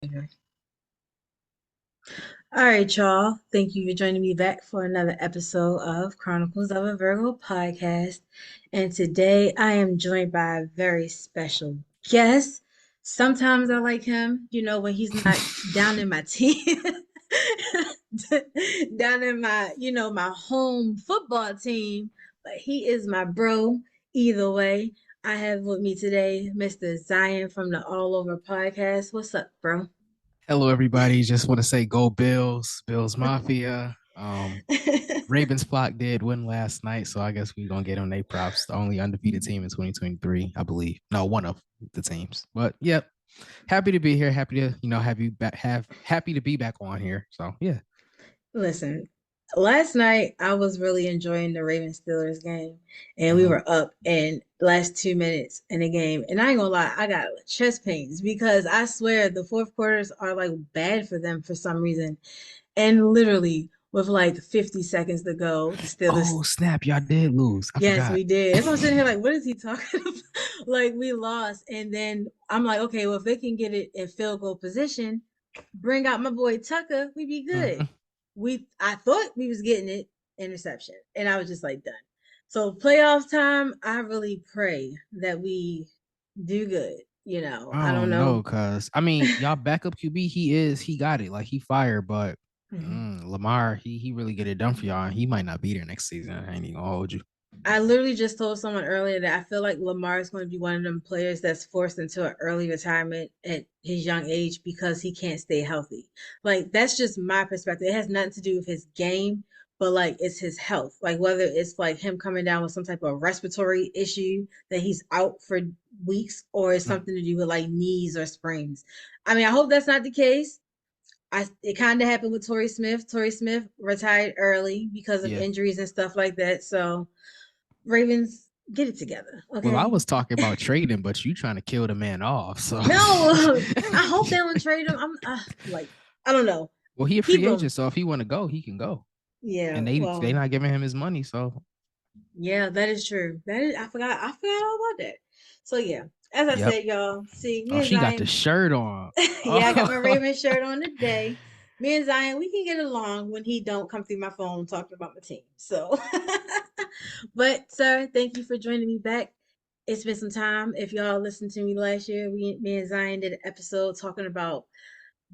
Mhm. All right, y'all. Thank you for joining me back for another episode of Chronicles of a Virgo podcast. And today I am joined by a very special guest. Sometimes I like him, when he's not down in my team, down in my home football team, but he is my bro either way. I have with me today Mr. Zion from the All Over podcast. What's up, bro? Hello, everybody. Just want to say go Bills, Bills Mafia. Ravens flock did win last night, so I guess we're gonna get them their props. The only undefeated team in 2023, I believe. No, one of the teams. But yep, happy to be here. Happy to have you back. Have happy to be back on here. So yeah. Listen, last night I was really enjoying the Ravens Steelers game, and we Mhm. were up in the last 2 minutes in the game. And I ain't gonna lie, I got chest pains because I swear the fourth quarters are like bad for them for some reason. And literally, with like 50 seconds to go, the Steelers, Oh snap! Y'all did lose. I yes, forgot. we did. That's why I'm sitting here like, what is he talking about? Like, we lost. And then I'm like, okay, well, if they can get it in field goal position, bring out my boy Tucker, we'd be good. Mhm. I thought we was getting it interception, and I was just like done. So playoff time, I really pray that we do good. I I don't don't know. know, cause I mean, y'all backup QB, he got it. Like he fired, but Lamar, he really get it done for y'all. He might not be there next season. I ain't even gonna hold you. I literally just told someone earlier that I feel like Lamar is going to be one of them players that's forced into an early retirement at his young age because he can't stay healthy. Like, that's just my perspective. It has nothing to do with his game, but like it's his health. Like, whether it's like him coming down with some type of respiratory issue that he's out for weeks, or it's Mhm. something to do with like knees or sprains. I mean, I hope that's not the case. It kind of happened with Torrey Smith. Torrey Smith retired early because of Yeah. injuries and stuff like that. So Ravens, get it together, Well, I okay? was talking about trading, but you trying to kill the man off. So, No, I hope they don't trade him. I'm like, I don't know. well, he a Keep free him. agent, so if he want to go, he can go. Yeah, And they well, not giving him his money, so yeah, that is true. That is, I forgot all about that. So yeah, as I yep. said, y'all, see, Oh, me and she got the Zion, shirt on. yeah, I got my Oh, Ravens shirt on today. Me and Zion, we can get along when he don't come through my phone talking about my team. So, but sir, thank you for joining me back. It's been some time. If y'all listened to me last year, me and Zion did an episode talking about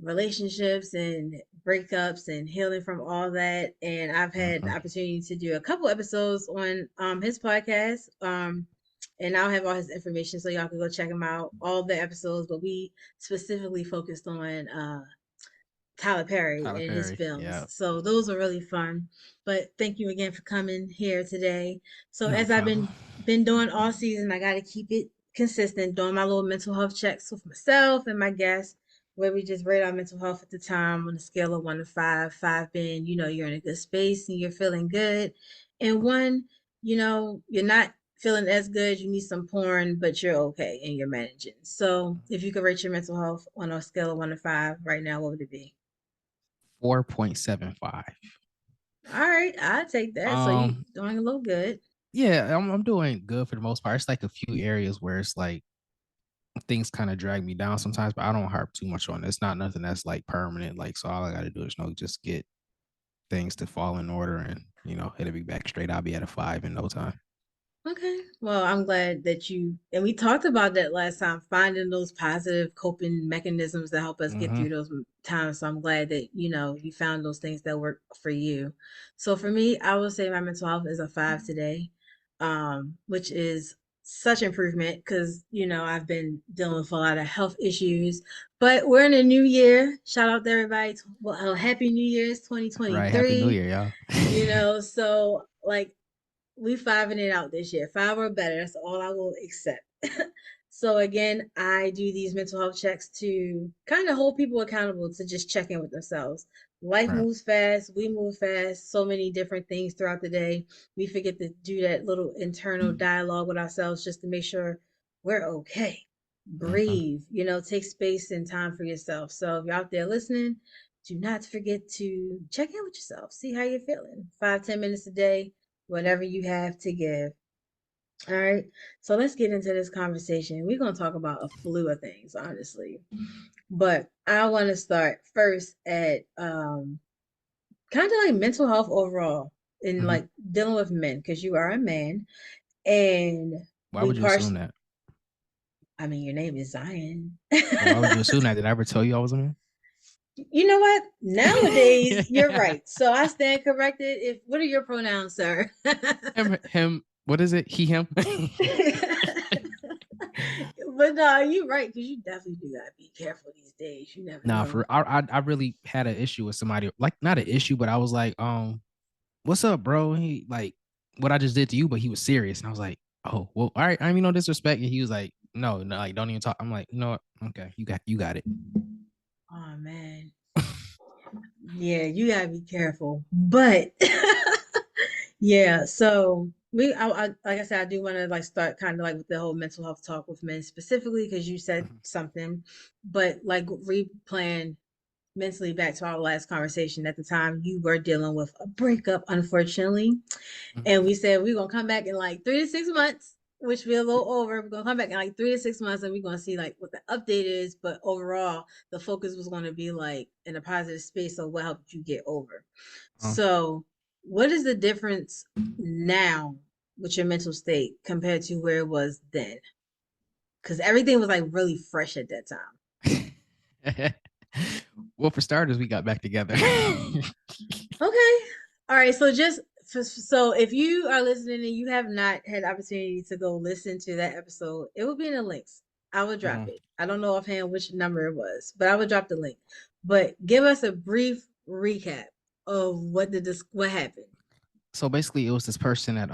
relationships and breakups and healing from all that. And I've had the mhm. opportunity to do a couple episodes on his podcast. And I'll have all his information so y'all can go check him out, all the episodes, but we specifically focused on Tyler Perry Tyler and his Perry. films. Yeah, So those are really fun. But thank you again for coming here today. So no as I've problem. been doing all season, I got to keep it consistent, doing my little mental health checks with myself and my guests, where we just rate our mental health at the time on a scale of 1 to 5. 5 being, you're in a good space and you're feeling good, and one, you're not feeling as good. You need some porn, but you're okay and you're managing. So if you could rate your mental health on a scale of 1 to 5 right now, what would it be? 4.75. All right, I'll take that. So you Um, doing a little good. yeah, I'm doing good for the most part. It's like a few areas where it's like things kind of drag me down sometimes, but I don't harp too much on it. It's not nothing that's like permanent. Like, so all I got to do is just get things to fall in order, and it'll be back straight. I'll be at a 5 in no time. Okay. Well, I'm glad that and we talked about that last time, finding those positive coping mechanisms that help us get Mm-hmm. through those times. So I'm glad that, you found those things that work for you. So for me, I would say my mental health is a 5 today, which is such improvement because, I've been dealing with a lot of health issues, but we're in a new year. Shout out to everybody. Well, happy New Year's Right. Happy New 2023. Year, y'all. So like we fiving it out this year. 5 or better. That's all I will accept. So again, I do these mental health checks to kind of hold people accountable to just check in with themselves. Life Right. moves fast. We move fast. So many different things throughout the day. We forget to do that little internal dialogue with ourselves just to make sure we're okay. Mm-hmm. Breathe, take space and time for yourself. So if you're out there listening, do not forget to check in with yourself. See how you're feeling. 5, 10 minutes a day, whatever you have to give. All right. So let's get into this conversation. We're gonna talk about a slew of things, honestly. But I want to start first at kind of like mental health overall and Mhm. like dealing with men because you are a man and Why we would you assume partially. that? I mean, your name is Zion. Well, why would you assume that? Did I ever tell you I was a man? You know what? Nowadays, you're right. So I stand corrected. If what are your pronouns, sir? Him. What is it? He, him. But no, you're right because you definitely do gotta be careful these days. You never Nah, know. for I really had an issue with somebody, like not an issue, but I was like, what's up, bro? He like what I just did to you, but he was serious, and I was like, oh, well, all right, I mean, no disrespect, and he was like, no, no, like don't even talk. I'm like, you know what? Okay, you got it. Oh man, yeah, you gotta be careful. But yeah, so like I said, I do want to like start kind of like with the whole mental health talk with men specifically because you said something, but like replan mentally back to our last conversation. At the time, you were dealing with a breakup, unfortunately, and we said we're gonna come back in like 3 to 6 months, which we're a little over. We're gonna come back in like 3 to 6 months, and we're gonna see like what the update is. But overall, the focus was gonna be like in a positive space. So what helped you get over? Uh, So, what is the difference now with your mental state compared to where it was then? Because everything was like really fresh at that time. well, for starters, we got back together. Okay. All right. So so if you are listening and you have not had opportunity to go listen to that episode, it will be in the links. I will drop Uh, it. I don't know offhand which number it was, but I will drop the link. But give us a brief recap of what happened. so basically, it was this person that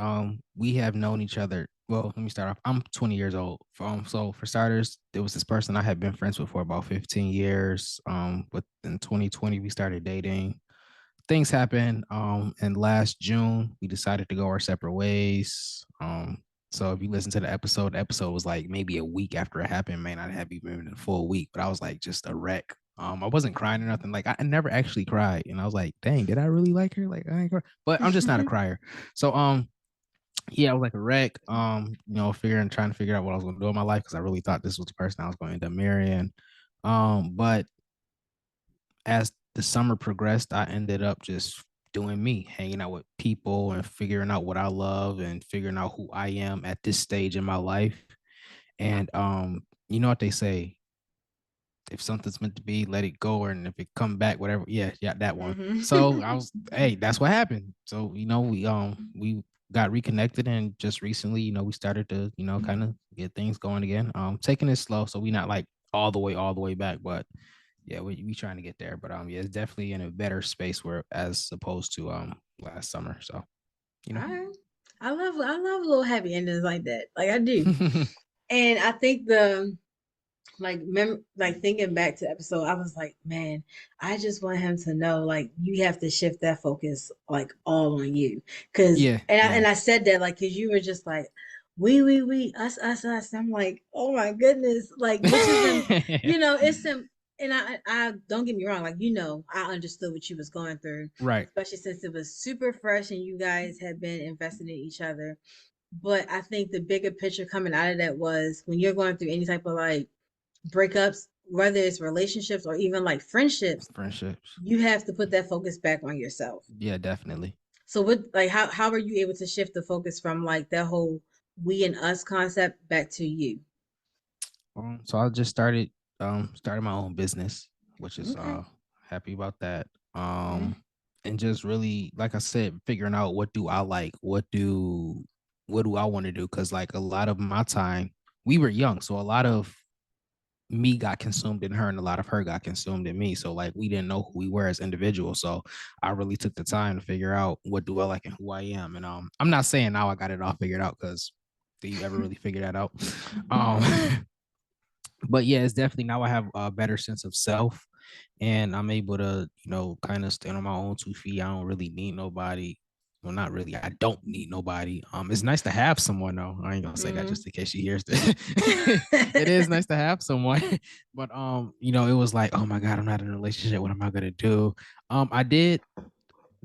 we have known each other. Well, let me start off. I'm 20 years old. So for starters, there was this person I had been friends with for about 15 years. But in 2020, we started dating. Things happened. And last June, we decided to go our separate ways. So if you listen to the episode was like maybe a week after it happened, may not have even been a full week, but I was like just a wreck. I wasn't crying or nothing. Like I never actually cried, and I was like, "Dang, did I really like her?" Like I ain't cry. But I'm just not a crier. So yeah, I was like a wreck. Trying to figure out what I was going to do in my life because I really thought this was the person I was going to end up marrying. But as the summer progressed, I ended up just doing me, hanging out with people and figuring out what I love and figuring out who I am at this stage in my life. And you know what they say, if something's meant to be, let it go, and if it come back, whatever. Yeah, yeah, that one. So I Mm-hmm. was, hey, that's what happened. So we got reconnected, and just recently, we started to kind of get things going again. Taking it slow, so we not like all the way back, but yeah, we trying to get there. But yeah, it's definitely in a better space where as opposed to last summer. So you All know. right. I love little happy endings like that. Like I do. And I think the like thinking back to the episode, I was like, man, I just want him to know like you have to shift that focus like all on you. Cause Yeah, and I yeah. and I said that like cause you were just like we us. I'm like, oh my goodness. Like which is it's some and I don't get me wrong, like I understood what you was going through, Right. especially since it was super fresh and you guys had been invested in each other. But I think the bigger picture coming out of that was when you're going through any type of like breakups, whether it's relationships or even like friendships, Friendships. you have to put that focus back on yourself. Yeah, definitely. So what like how are you able to shift the focus from like that whole we and us concept back to you? So I just started my own business, which is Okay. happy about that. Mm-hmm. And just really, like I said, figuring out what do I like, what do I want to do? Because like a lot of my time, we were young, so a lot of me got consumed in her, and a lot of her got consumed in me. So like we didn't know who we were as individuals. So I really took the time to figure out what do I like and who I am. And I'm not saying now I got it all figured out because do you ever really figure that out? Um, but yeah, it's definitely now I have a better sense of self, and I'm able to, kind of stand on my own 2 feet. I don't really need nobody. Well, not really. I don't need nobody. It's nice to have someone though. I ain't gonna say that Mm-hmm. just in case she hears this. It is nice to have someone, but it was like, oh my god, I'm not in a relationship. What am I gonna do? I did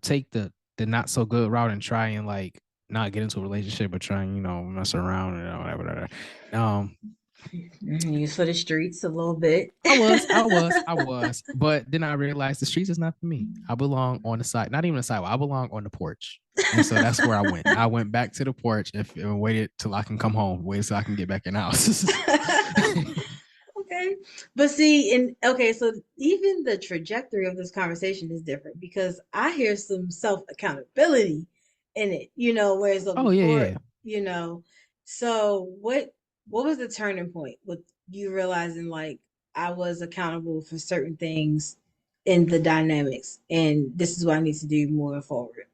take the not so good route and try and like not get into a relationship, but trying, mess around and whatever, whatever. Um, Use for the streets a little bit. I was, but then I realized the streets is not for me. I belong on the side, not even the sidewalk. I belong on the porch, and so that's where I went. I went back to the porch and waited till I can come home. Waited till I can get back in the house. Okay. But see, and okay, so even the trajectory of this conversation is different because I hear some self accountability in it, whereas Oh yeah, before, yeah. you know, so what was the turning point with you realizing like I was accountable for certain things in the dynamics and this is what I need to do moving forward?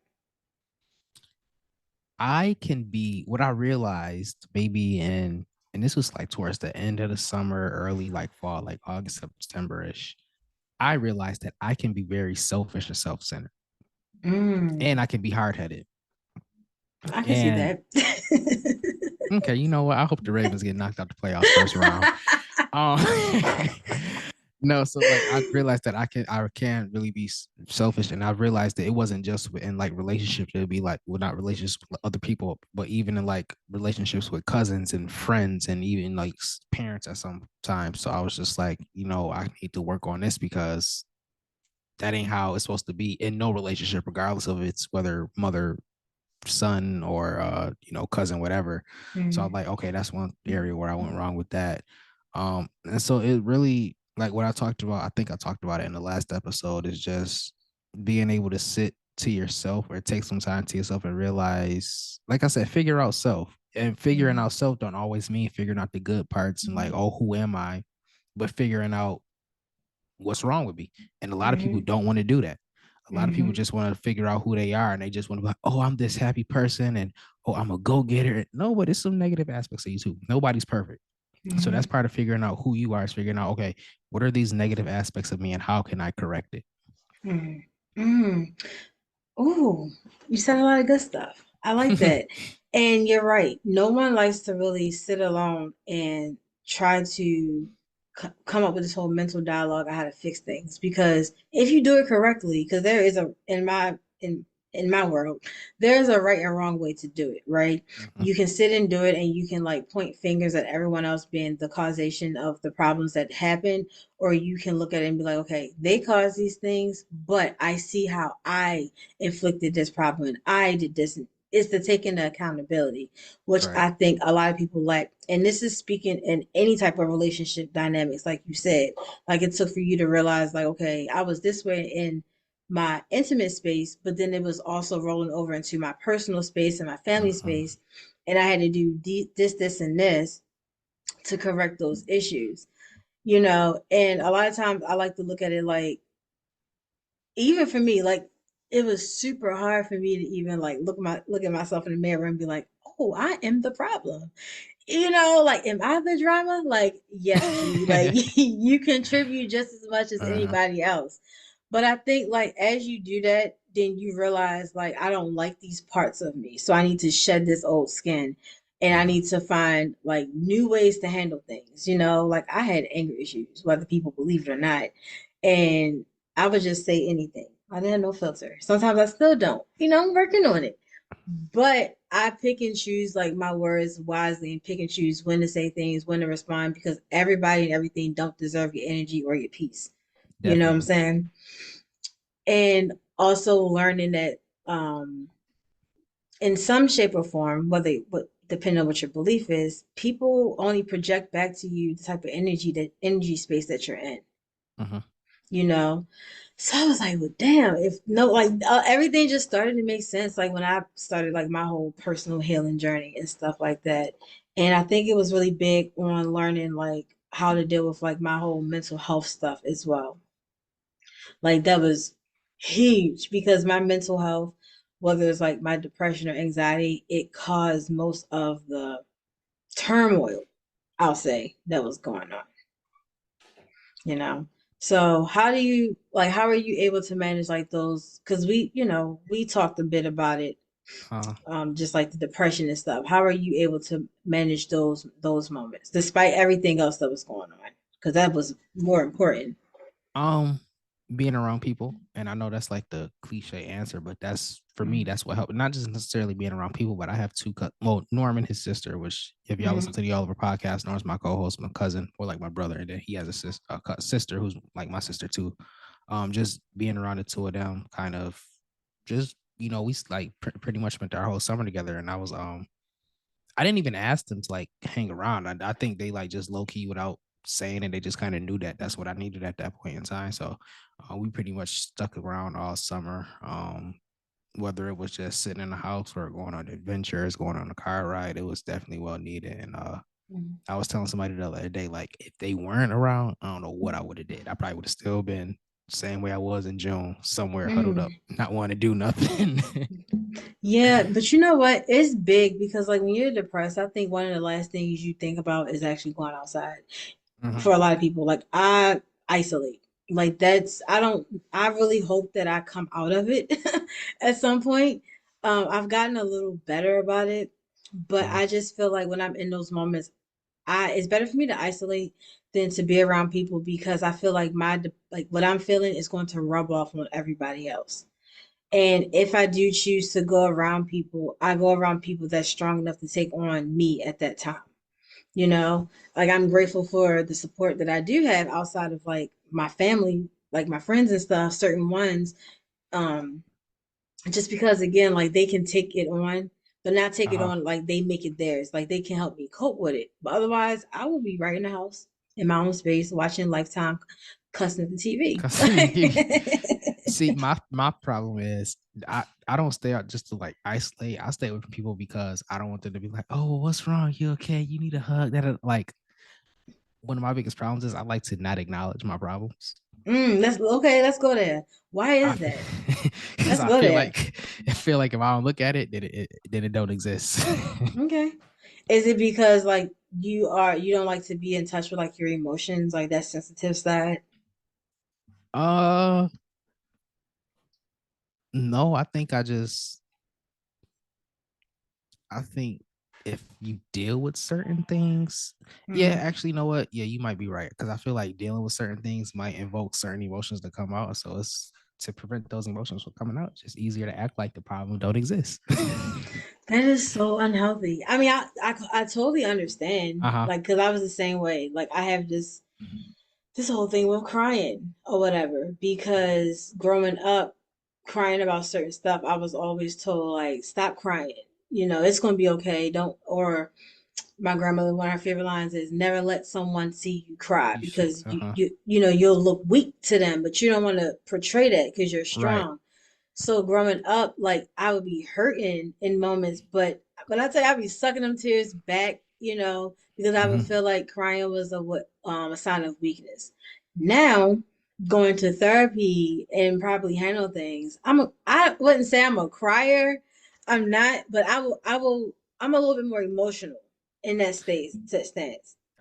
I can be what I realized maybe and this was like towards the end of the summer, early like fall, like August, September-ish. I realized that I can be very selfish and self-centered, and Mm, I can be hard-headed. I can see And that. okay, you know what? I hope the Ravens get knocked out the playoffs first round. Um, no, so like I realized that I can really be selfish, and I realized that it wasn't just in like relationships. It'd be like, well, not relationships with other people, but even in like relationships with cousins and friends, and even like parents at some time. So I was just like, I need to work on this because that ain't how it's supposed to be in no relationship, regardless of it's whether mother, son, or cousin, whatever. So I'm Mm, like, okay, that's one area where I went wrong with that. And so it really, like what I talked about, I think I talked about it in the last episode, is just being able to sit to yourself or take some time to yourself and realize, like I said, figure out self. And figuring mm, out self don't always mean figuring out the good parts and like, oh, who am I? But figuring out what's wrong with me. And a lot of people mm, don't want to do that. A lot of people mm, just want to figure out who they are and they just want to be like, oh, I'm this happy person and oh, I'm a go-getter. No, but it's some negative aspects of you too. Nobody's perfect. So that's mm, part of figuring out who you are, is figuring out, okay, what are these negative aspects of me and how can I correct it? mm, mm. Ooh, you said a lot of good stuff. I like that. And you're right. No one likes to really sit alone and try to come up with this whole mental dialogue on how to fix things. Because if you do it correctly, because there is a in my world, there's a right and wrong way to do it, right? Mhm. You can sit and do it and you can like point fingers at everyone else being the causation of the problems that happen, or you can look at it and be like, okay, they caused these things, but I see how I inflicted this problem and I did this. It's the taking the accountability, which Right. I think a lot of people lack. And this is speaking in any type of relationship dynamics, like you said. Like it took for you to realize, like, okay, I was this way in my intimate space, but then it was also rolling over into my personal space and my family Mhm. space. And I had to do this, and this to correct those issues, And a lot of times I like to look at it like, even for me, like it was super hard for me to even like look at myself in the mirror and be like, oh, I am the problem. Like, am I the drama? Like, yes, G, like you contribute just as much as uh-huh. anybody else. But I think like as you do that, then you realize like I don't like these parts of me. So I need to shed this old skin and I Uh-huh. need to find like new ways to handle things. Like I had anger issues, whether people believe it or not. And I would just say anything. I didn't have no filter. Sometimes I still don't. I'm working on it. But I pick and choose like my words wisely and pick and choose when to say things, when to respond, because everybody and everything don't deserve your energy or your peace. You know what I'm Definitely. saying? And also learning that in some shape or form, what depending on what your belief is, people only project back to you the type of energy space that you're in. Uh-huh. you know. So I was like, well, damn, if no, like everything just started to make sense. Like when I started like my whole personal healing journey and stuff like that. And I think it was really big on learning like how to deal with like my whole mental health stuff as well. Like that was huge because my mental health, whether it's like my depression or anxiety, it caused most of the turmoil, I'll say, that was going on you know so how are you able to manage like those, because we talked a bit about it, Uh, just like the depression and stuff. How are you able to manage those moments despite everything else that was going on, because that was more important. um being around people. And I know that's like the cliche answer, but that's for me, Mm-hmm. that's what helped. Not just necessarily being around people, but I have two well, Norm and his sister, which if y'all listen Mm-hmm. to the Oliver podcast, Norm's my co-host, my cousin, or like my brother, and then he has a sister who's like my sister too. Just being around the two of them, kind of just we like pretty much spent our whole summer together, and I didn't even ask them to like hang around. I think they like just low key without saying it, they just kind of knew that that's what I needed at that point in time. So we pretty much stuck around all summer. Whether it was just sitting in the house or going on adventures, going on a car ride, it was definitely well needed. And I was telling somebody the other day, like if they weren't around, I don't know what I would have did. I probably would have still been the same way I was in June, somewhere huddled up, Mm-hmm. not wanting to do nothing. Yeah, but you know what? It's big because like when you're depressed, I think one of the last things you think about is actually going outside. Mhm. For a lot of people, like I isolate. Like that's I really hope that I come out of it at some point. I've gotten a little better about it, but Mhm. I just feel like when I'm in those moments, I it's better for me to isolate than to be around people because I feel like like what I'm feeling is going to rub off on everybody else. And if I do choose to go around people, I go around people that's strong enough to take on me at that time. You know, like I'm grateful for the support that I do have outside of like my family, like my friends and stuff, certain ones. Um, just because again, like they can take it on, but not take it Uh-huh. on like they make it theirs. Like they can help me cope with it. But otherwise, I will be right in the house in my own space watching Lifetime cussing at the TV. Cause see, my problem is I don't stay out just to like isolate. I stay with people because I don't want them to be like, oh, what's wrong? You okay? You need a hug. That like one of my biggest problems is I like to not acknowledge my problems. Let's okay, let's go there. Why I is that? because Let's go there. I feel like if I don't look at it, then it don't exist. Okay. Is it because like you don't like to be in touch with like your emotions, like that sensitive side? uh no, I think if you deal with certain things, yeah, Mm. actually, you know what? Yeah, you might be right because I feel like dealing with certain things might invoke certain emotions to come out. So it's to prevent those emotions from coming out. It's just easier to act like the problem don't exist. That is so unhealthy. I mean, I totally understand, Uh-huh. like, because I was the same way. Like, I have this whole thing with crying or whatever because growing up, crying about certain stuff, I was always told like, stop crying. You know, it's gonna be okay. Don't or my grandmother, one of her favorite lines is never let someone see you cry You should. because Uh-huh. you know you'll look weak to them, but you don't want to portray that because you're Right. strong. So growing up, like I would be hurting in moments, but when I tell you I'd be sucking them tears back, you know, because I would Mm-hmm. feel like crying was a sign of weakness. Now going to therapy and probably handle things. I wouldn't say I'm a crier. I'm not, but I'm a little bit more emotional in that stance,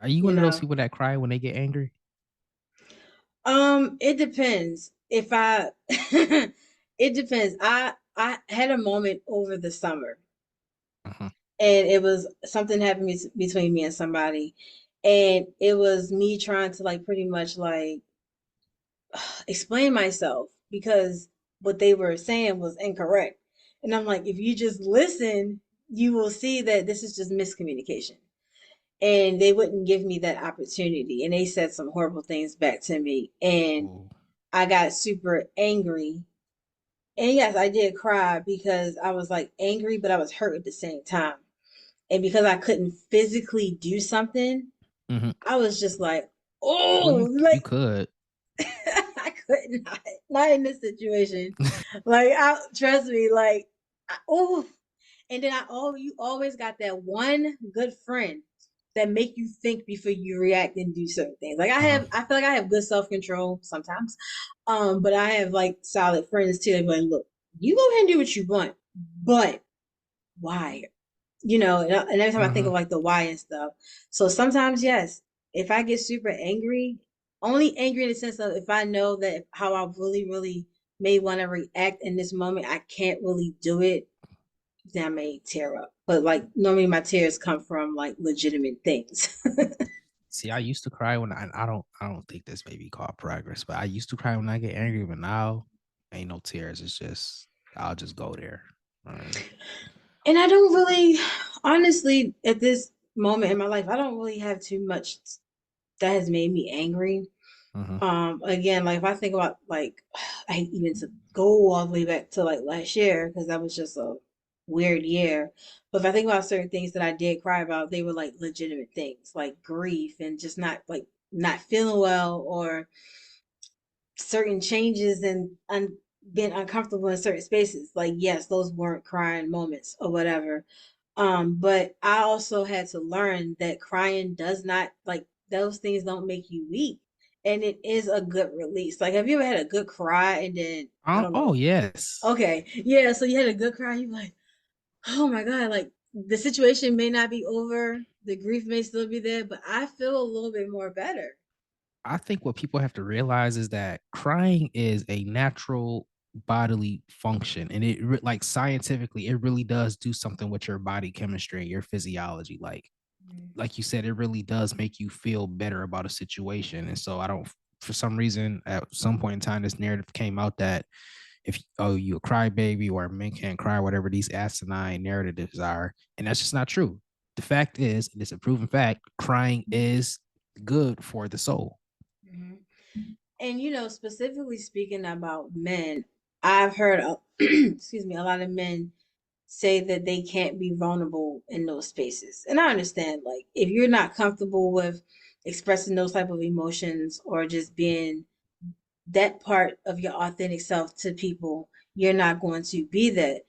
Are you you one of those know. people that cry when they get angry? It depends. If I it depends. I had a moment over the summer Uh-huh. and it was something happened between me and somebody and it was me trying to like pretty much like explain myself because what they were saying was incorrect. And I'm like, if you just listen, you will see that this is just miscommunication. And they wouldn't give me that opportunity. And they said some horrible things back to me. And Ooh. I got super angry. And yes, I did cry because I was like angry, but I was hurt at the same time. And because I couldn't physically do something, Mm-hmm. I was just like, Well, oh, you like could. I could not in this situation. Like, trust me, like, oh, and then you always got that one good friend that make you think before you react and do certain things. Like Uh-huh. I feel like I have good self control sometimes, but I have like solid friends too. Like, look, you go ahead and do what you want, but why? You know, and every time I think Mm-hmm. of like the why and stuff. So sometimes, yes, if I get super angry, only angry in the sense of if I know that how I really may want to react in this moment, I can't really do it, then I may tear up. But like normally my tears come from like legitimate things. See, I used to cry when I don't think this may be called progress, but I used to cry when I get angry, but now ain't no tears. It's just I'll just go there. Uh, And I don't really, honestly, at this moment in my life, I don't really have too much that has made me angry. mhm. Again, like if I think about like I hate even to go all the way back to like last year because that was just a weird year. But if I think about certain things that I did cry about, they were like legitimate things, like grief and just not feeling well or certain changes and being uncomfortable in certain spaces. Like yes, those weren't crying moments or whatever. But I also had to learn that crying does not like those things don't make you weak. And it is a good release. Like, have you ever had a good cry and then I don't Oh know. yes. Okay. Yeah, so you had a good cry, you're like, oh my God, like the situation may not be over, the grief may still be there, but I feel a little bit more better. I think what people have to realize is that crying is a natural bodily function, and like scientifically, it really does do something with your body chemistry and your physiology. Like you said, it really does make you feel better about a situation. And so I don't, for some reason, at some point in time, this narrative came out that if you a crybaby or men can't cry, whatever these asinine narratives are, and that's just not true. The fact is, and it's a proven fact, crying is good for the soul. Mhm. And specifically speaking about men, I've heard, excuse me, a lot of men say that they can't be vulnerable in those spaces. And I understand, like, if you're not comfortable with expressing those type of emotions or just being that part of your authentic self to people, you're not going to be that.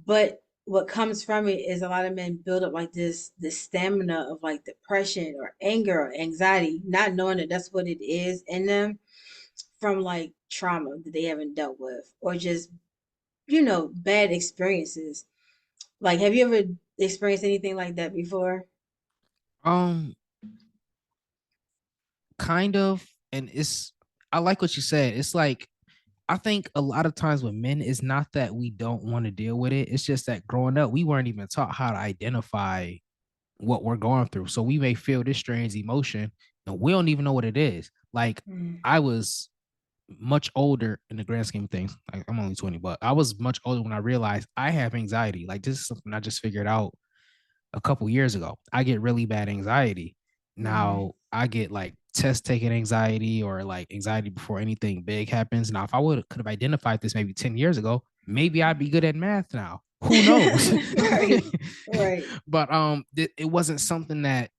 But what comes from it is a lot of men build up like this stamina of like depression or anger or anxiety, not knowing that that's what it is in them from like trauma that they haven't dealt with or just bad experiences. Like, have you ever experienced anything like that before? Um, kind of, and it's I like what you said. It's like I think a lot of times with men, it's not that we don't want to deal with it. It's just that growing up, we weren't even taught how to identify what we're going through. So we may feel this strange emotion and we don't even know what it is. Like Mm, I was much older in the grand scheme of things. Like I'm only 20, but I was much older when I realized I have anxiety. Like this is something I just figured out a couple years ago. I get really bad anxiety. mm, Now I get like test taking anxiety or like anxiety before anything big happens. Now, if I would could have identified this maybe 10 years ago, maybe I'd be good at math now. Who knows? right, right. But it wasn't something that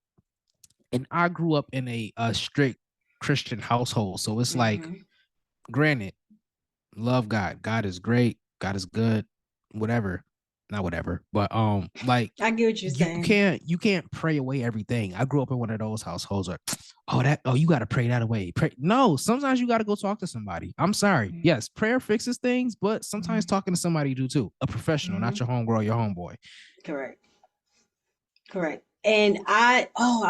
and I grew up in a strict Christian household. So it's like, Hmm. granted, love God. God is great. God is good. Whatever. Not whatever. But like I get what you're you saying. can't you can't pray away everything. I grew up in one of those households where, you gotta pray that away. Pray. No, sometimes you gotta go talk to somebody. I'm sorry. Mm-hmm. Yes, prayer fixes things, but sometimes talking to somebody do too. A professional, not Hmm. your homegirl, your homeboy. Correct. Correct. And I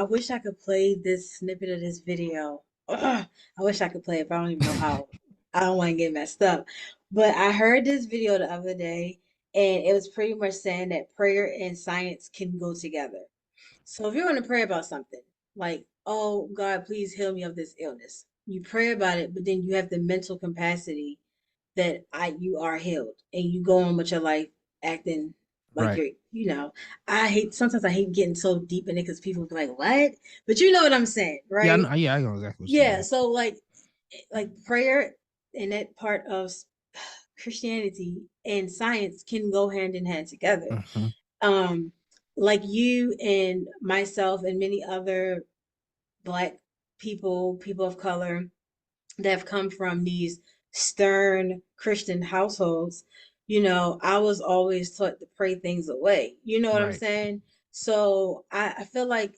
wish I could play this snippet of this video. Ugh, I wish I could play it, but I don't even know how. I don't want to get messed up. But I heard this video the other day, and it was pretty much saying that prayer and science can go together. So if you're going to pray about something, like, oh God, please heal me of this illness, you pray about it, but then you have the mental capacity that you are healed and you go on with your life acting like Right. you're. I hate getting so deep in it because people be like, what? But you know what I'm saying, Yeah, I right? know, yeah, I know exactly what you Yeah. mean. So like prayer and that part of Christianity and science can go hand in hand together. Mhm. Um, like you and myself and many other Black people of color that have come from these stern Christian households, I was always taught to pray things away. You know what I'm Right. saying? So I feel like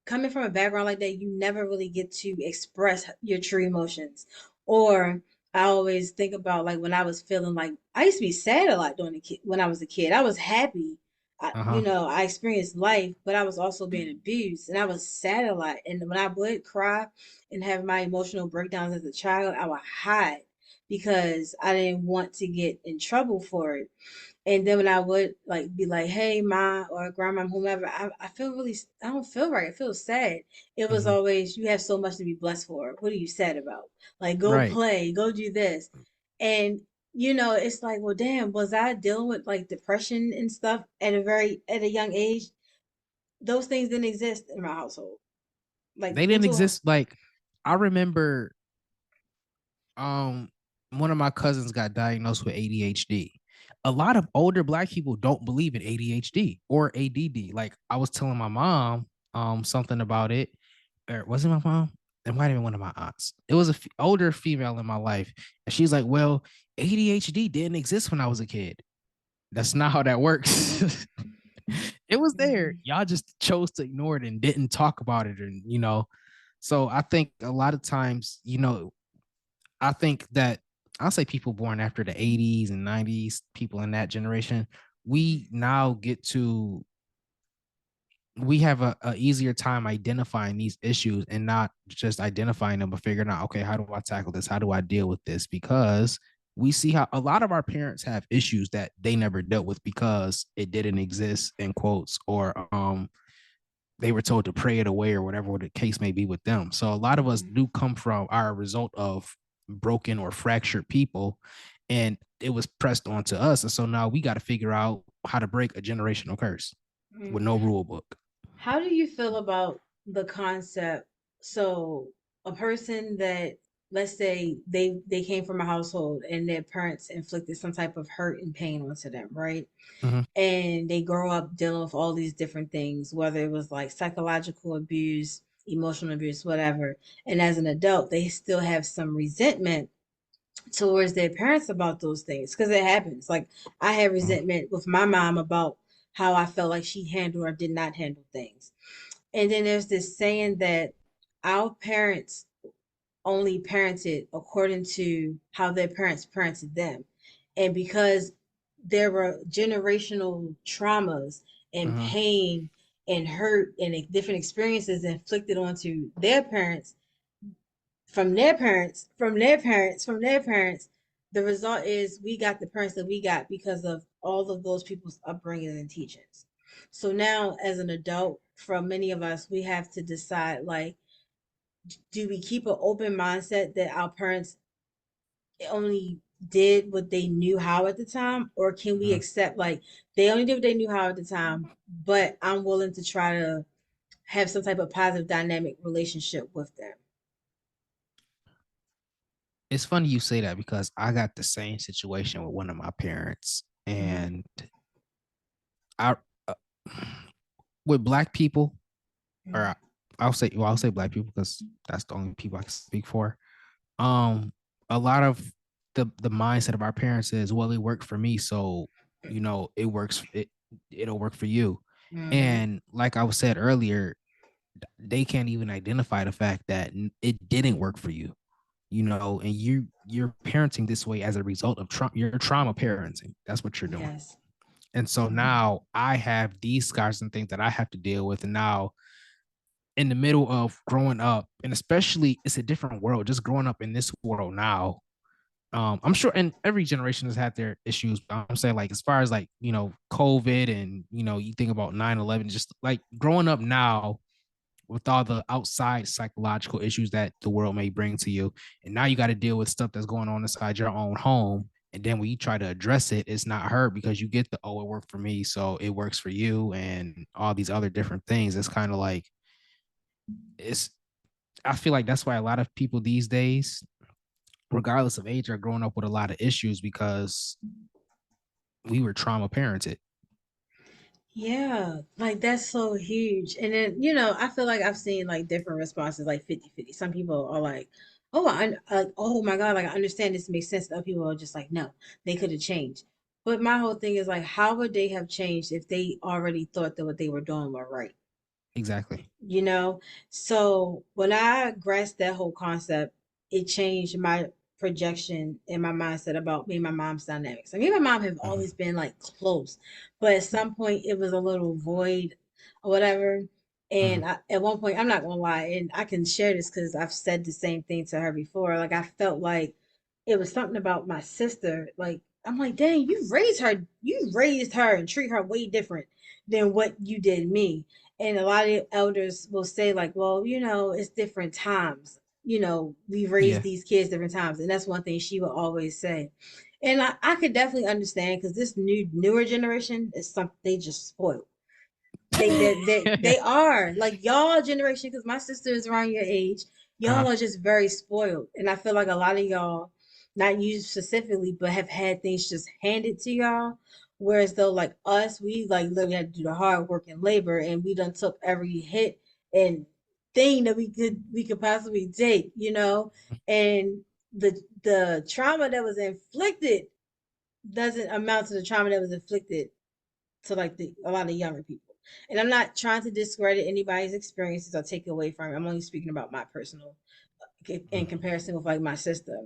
coming from a background like that, you never really get to express your true emotions. Or I always think about like when I was feeling like I used to be sad a lot when I was a kid. I was happy. Uh-huh. I experienced life, but I was also being abused and I was sad a lot. And when I would cry and have my emotional breakdowns as a child, I would hide because I didn't want to get in trouble for it. And then when I would like be like, "Hey, ma or grandma, whomever," I feel really, I don't feel right. I feel sad. It was Hmm. always, "You have so much to be blessed for. What are you sad about? Like, go Right. play, go do this." And it's like, well, damn, was I dealing with like depression and stuff at a young age? Those things didn't exist in my household. Like They didn't mental. exist. Like I remember um one of my cousins got diagnosed with ADHD. A lot of older black people don't believe in ADHD or ADD. Like I was telling my mom something about it, or was it my mom? It might have been one of my aunts. It was a older female in my life, and she's like, "Well, ADHD didn't exist when I was a kid." That's not how that works. It was there. Mhm. Y'all just chose to ignore it and didn't talk about it, and So I think a lot of times, I think that I'll say people born after the 80s and 90s, people in that generation, we now get to we have a easier time identifying these issues and not just identifying them, but figuring out, okay, how do I tackle this? How do I deal with this? Because we see how a lot of our parents have issues that they never dealt with because it didn't exist in quotes, or they were told to pray it away or whatever the case may be with them. So a lot of us Mhm. do come from our result of broken or fractured people, and it was pressed onto us. And so now we got to figure out how to break a generational curse Mhm. with no rule book. How do you feel about the concept? So, a person that, let's say they came from a household and their parents inflicted some type of hurt and pain onto them, right? Mhm, And they grow up dealing with all these different things, whether it was like psychological abuse, emotional abuse, whatever. And as an adult, they still have some resentment towards their parents about those things because it happens. Like I had mhm, resentment with my mom about how I felt like she handled or did not handle things. And then there's this saying that our parents only parented according to how their parents parented them. And because there were generational traumas and mhm. pain and hurt and different experiences inflicted onto their parents from their parents, from their parents, from their parents, the result is we got the parents that we got because of all of those people's upbringing and teachings. So now, as an adult, for many of us, we have to decide like, do we keep an open mindset that our parents only did what they knew how at the time, or can we Mhm. accept like they only did what they knew how at the time, but I'm willing to try to have some type of positive dynamic relationship with them? It's funny you say that because I got the same situation with one of my parents, Mm-hmm. and I uh, with black people, or I'll say black people because that's the only people I can speak for. Um, a lot of the mindset of our parents is, well, it worked for me, so it'll work for you. Mm-hmm. And like I was said earlier, they can't even identify the fact that it didn't work for you, and you're parenting this way as a result of your trauma parenting. That's what you're doing. Yes. And so now I have these scars and things that I have to deal with. And now in the middle of growing up, and especially it's a different world, just growing up in this world now. I'm sure, and every generation has had their issues. But I'm saying, like, as far as like, COVID, and you think about 9/11, just like growing up now with all the outside psychological issues that the world may bring to you. And now you got to deal with stuff that's going on inside your own home. And then when you try to address it, it's not heard because you get the, oh, it worked for me, so it works for you, and all these other different things. It's kind of like, it's, I feel like that's why a lot of people these days, regardless of age, are growing up with a lot of issues because we were trauma parented. Yeah, like that's so huge. And then, I feel like I've seen like different responses, like 50-50. Some people are like, oh, like, oh my God, like I understand this makes sense. Other people are just like, no, they could have changed. But my whole thing is like, how would they have changed if they already thought that what they were doing were right? Exactly. you know so when I grasped that whole concept, it changed my projection and my mindset about me and my mom's dynamics. Me and my mom have always Mm-hmm. been like close, but at some point it was a little void or whatever. Mm-hmm. And at one point, I'm not gonna lie, and I can share this because I've said the same thing to her before, like I felt like it was something about my sister. Like, I'm like, dang, you raised her and treat her way different than what you did me. And a lot of elders will say, like, well, it's different times. We raised Yeah. these kids different times. And that's one thing she would always say. And I could definitely understand because this newer generation is something they just spoiled. They are like y'all generation, because my sister is around your age. Y'all uh, are just very spoiled, and I feel like a lot of y'all, not you specifically, but have had things just handed to y'all. Whereas though, like us, we like literally had to do the hard work and labor, and we done took every hit and thing that we could possibly take. And the trauma that was inflicted doesn't amount to the trauma that was inflicted to like a lot of younger people. And I'm not trying to discredit anybody's experiences or take away from it. I'm only speaking about my personal in comparison with like my sister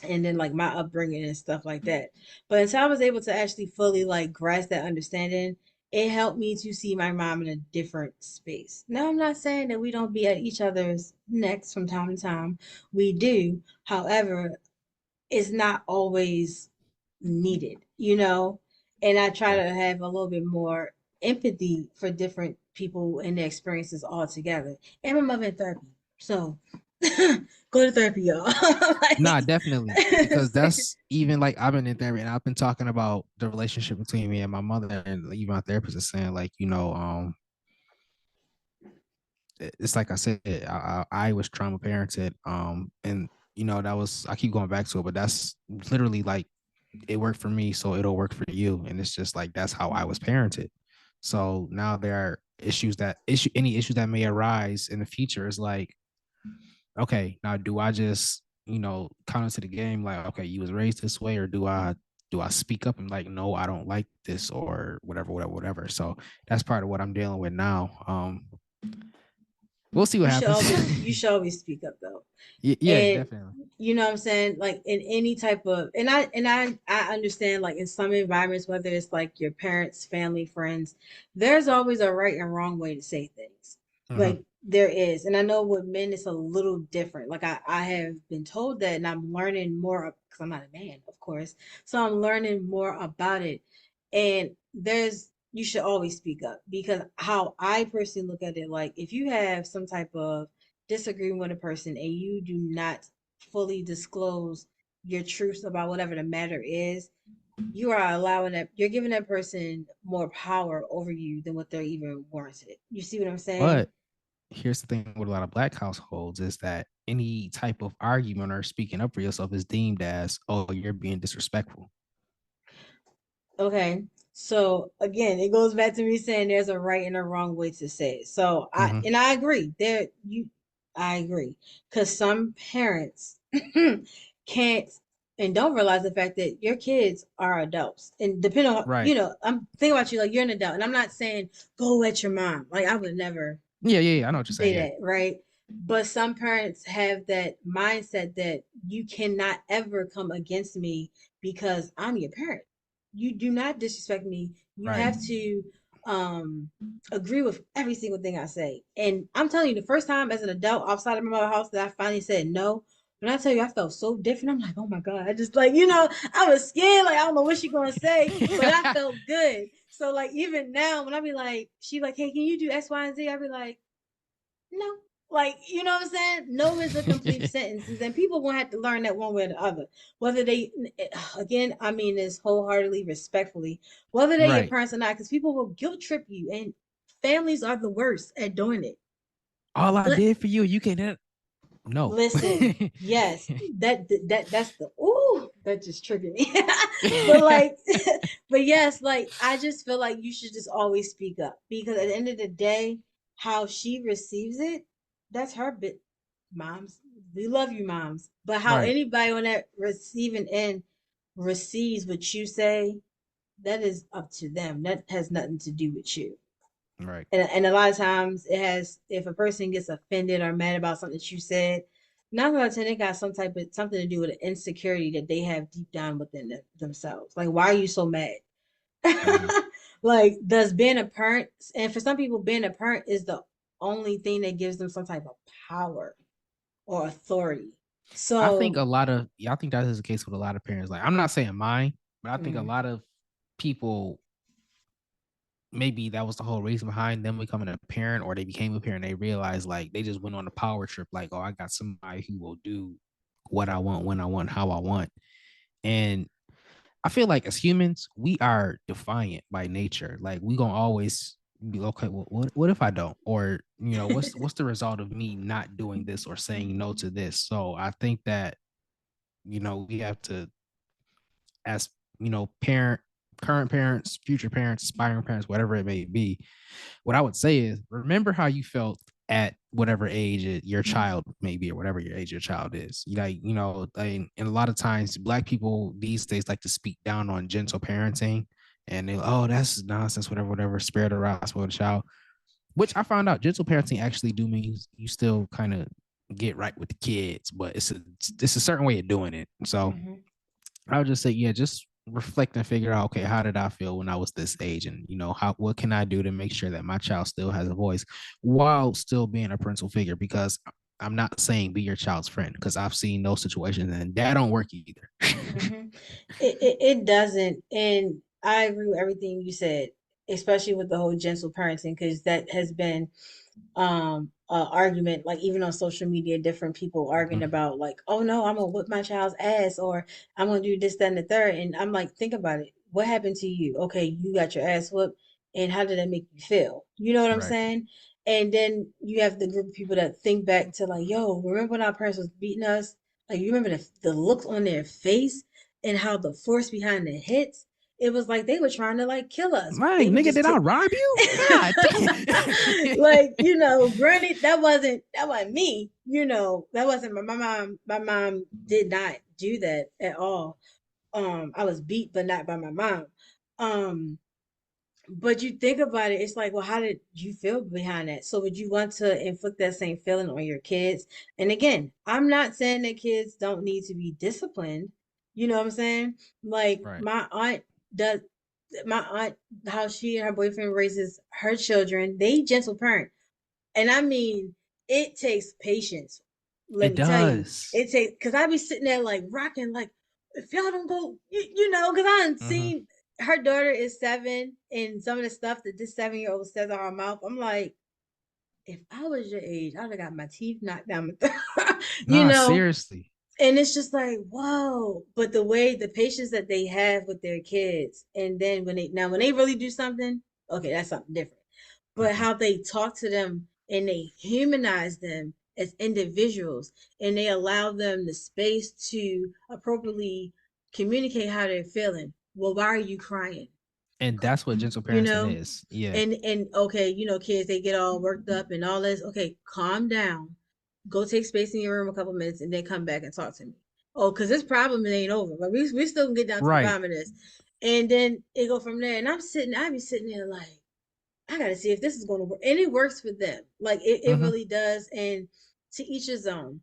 and then like my upbringing and stuff like that. But until I was able to actually fully like grasp that understanding, it helped me to see my mom in a different space. Now, I'm not saying that we don't be at each other's necks from time to time. We do. However, is not always needed. And I try yeah. to have a little bit more empathy for different people and their experiences altogether. And my mother in therapy. So go to therapy, y'all. Nah, Like, definitely. Because that's even like I've been in therapy and I've been talking about the relationship between me and my mother, and even my therapist is saying like, it's like I said, I was trauma parented, and that was I keep going back to it, but that's literally like it worked for me, so it'll work for you, and it's just like that's how I was parented. So now there are any issues that may arise in the future is like, okay, now do I just come into the game like, okay, you was raised this way, or do I speak up and like, no, I don't like this or whatever, whatever, whatever. So that's part of what I'm dealing with now. We'll see what you should happens. always you should always speak up though. Yeah, And definitely. you know what I'm saying? Like in any type of and I understand like in some environments, whether it's like your parents, family, friends, there's always a right and wrong way to say things. Hmm. Like there is. And I know with men it's a little different. Like I have been told that and I'm learning more because I'm not a man, of course. So I'm learning more about it. And you should always speak up because how I personally look at it, like if you have some type of disagreeing with a person and you do not fully disclose your truths about whatever the matter is, you're giving that person more power over you than what they're even warranted. You see what I'm saying? But here's the thing with a lot of black households is that any type of argument or speaking up for yourself is deemed as, oh, you're being disrespectful. Okay. So again, it goes back to me saying there's a right and a wrong way to say it. So Hmm. I agree. I agree. Because some parents can't and don't realize the fact that your kids are adults. And depending on, Right. I'm thinking about you like you're an adult. And I'm not saying go at your mom. Like I would never Yeah, yeah, yeah. I know what you're saying. say Yeah. that, right? But some parents have that mindset that you cannot ever come against me because I'm your parent. You do not disrespect me. You Right. have to um agree with every single thing I say. And I'm telling you, the first time as an adult outside of my mother's house that I finally said no, when I tell you I felt so different, I'm like, oh my God. I just like, I was scared, like I don't know what she's gonna say, but I felt good. So like even now when I be like, she like, hey, can you do X, Y, and Z? I be like, no. Like, you know what I'm saying? No is a complete sentences, and people gonna have to learn that one way or the other. Whether they, again, I mean this wholeheartedly, respectfully, whether they're your Right. parents or not, because people will guilt trip you, and families are the worst at doing it. All I Let did for you, you can't. No. listen, yes, that's the that just triggered me. But like, but yes, like I just feel like you should just always speak up because at the end of the day, how she receives it, that's her bit. Moms, we love you, moms. But how Right. anybody on that receiving end receives what you say, that is up to them. That has nothing to do with you. Right. And a lot of times it has, if a person gets offended or mad about something that you said, 9 out of 10 it got something to do with an insecurity that they have deep down within themselves. Like, why are you so mad? Hmm. Like, does being a parent, and for some people, being a parent is the only thing that gives them some type of power or authority. I think So, a lot of yeah, I think that is the case with a lot of parents. Like I'm not saying mine, but I think a mm, lot of people maybe that was the whole reason behind them becoming a parent, or they became a parent. They realized like they just went on a power trip, like, oh, I got somebody who will do what I want, when I want, how I want. And I feel like as humans, we are defiant by nature. Like we gonna always be okay. Well, what if I don't? Or what's the result of me not doing this or saying no to this? So I think that we have to, as parent, current parents, future parents, aspiring parents, whatever it may be, what I would say is remember how you felt at whatever age your child may be, or whatever your age your child is. And a lot of times black people these days like to speak down on gentle parenting, and they, oh, that's nonsense, whatever, spare the rod, spoil the child. Which I found out gentle parenting actually do mean you still kind of get right with the kids, but it's a certain way of doing it. So mhm. I would just say, yeah, just reflect and figure out, okay, how did I feel when I was this age? And, what can I do to make sure that my child still has a voice while still being a parental figure? Because I'm not saying be your child's friend, because I've seen those situations and that don't work either. Hmm. It doesn't, and I agree with everything you said, especially with the whole gentle parenting, because that has been argument, like even on social media, different people arguing Mhm. about like, oh no, I'm gonna whip my child's ass, or I'm gonna do this, that, and the third. And I'm like, think about it. What happened to you? Okay, you got your ass whooped, and how did that make you feel? You know what I'm Right. saying? And then you have the group of people that think back to like, yo, remember when our parents was beating us? Like, you remember the looks on their face and how the force behind the hits? It was like they were trying to like kill us. Like, They would nigga, just did I rob you? God damn. like, granted, that wasn't me. That wasn't my mom. My mom did not do that at all. I was beat, but not by my mom. Um, but you think about it, it's like, well, how did you feel behind that? So would you want to inflict that same feeling on your kids? And again, I'm not saying that kids don't need to be disciplined. You know what I'm saying? Like Right. does my aunt, how she and her boyfriend raises her children, they gentle parent. And I mean, it takes patience. Let It me tell you, does. it takes, because I be sitting there like rocking, like, if y'all don't go, because I done Hmm. seen her daughter is 7, and some of the stuff that this 7-year-old says out her mouth, I'm like, if I was your age, I'd have got my teeth knocked down, you Nah, know, seriously. and it's just like, whoa. But the patience that they have with their kids, and then when they really do something, okay, that's something different. But Hmm. how they talk to them and they humanize them as individuals, and they allow them the space to appropriately communicate how they're feeling. Well, why are you crying? And that's what gentle You parenting know? is. Yeah. And okay, kids, they get all worked up and all this. Okay, calm down. Go take space in your room a couple minutes and then come back and talk to me. Oh, because this problem ain't over. But we still can get down to the Right. bottom of this. And then it go from there. And I be sitting there like, I gotta see if this is gonna work. And it works for them. Like it Hmm. really does. And to each his own.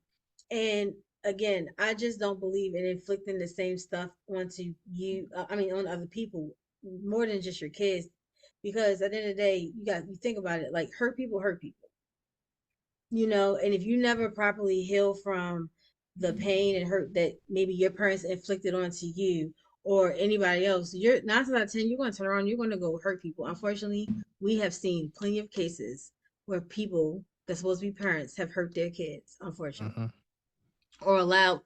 And again, I just don't believe in inflicting the same stuff onto you. I mean, on other people more than just your kids, because at the end of the day, you think about it. Like hurt people. And if you never properly heal from the pain and hurt that maybe your parents inflicted onto you or anybody else, you're 9 times out of 10, you're going to turn around, you're going to go hurt people. Unfortunately, we have seen plenty of cases where people that's supposed to be parents have hurt their kids, unfortunately, Hmm. or allowed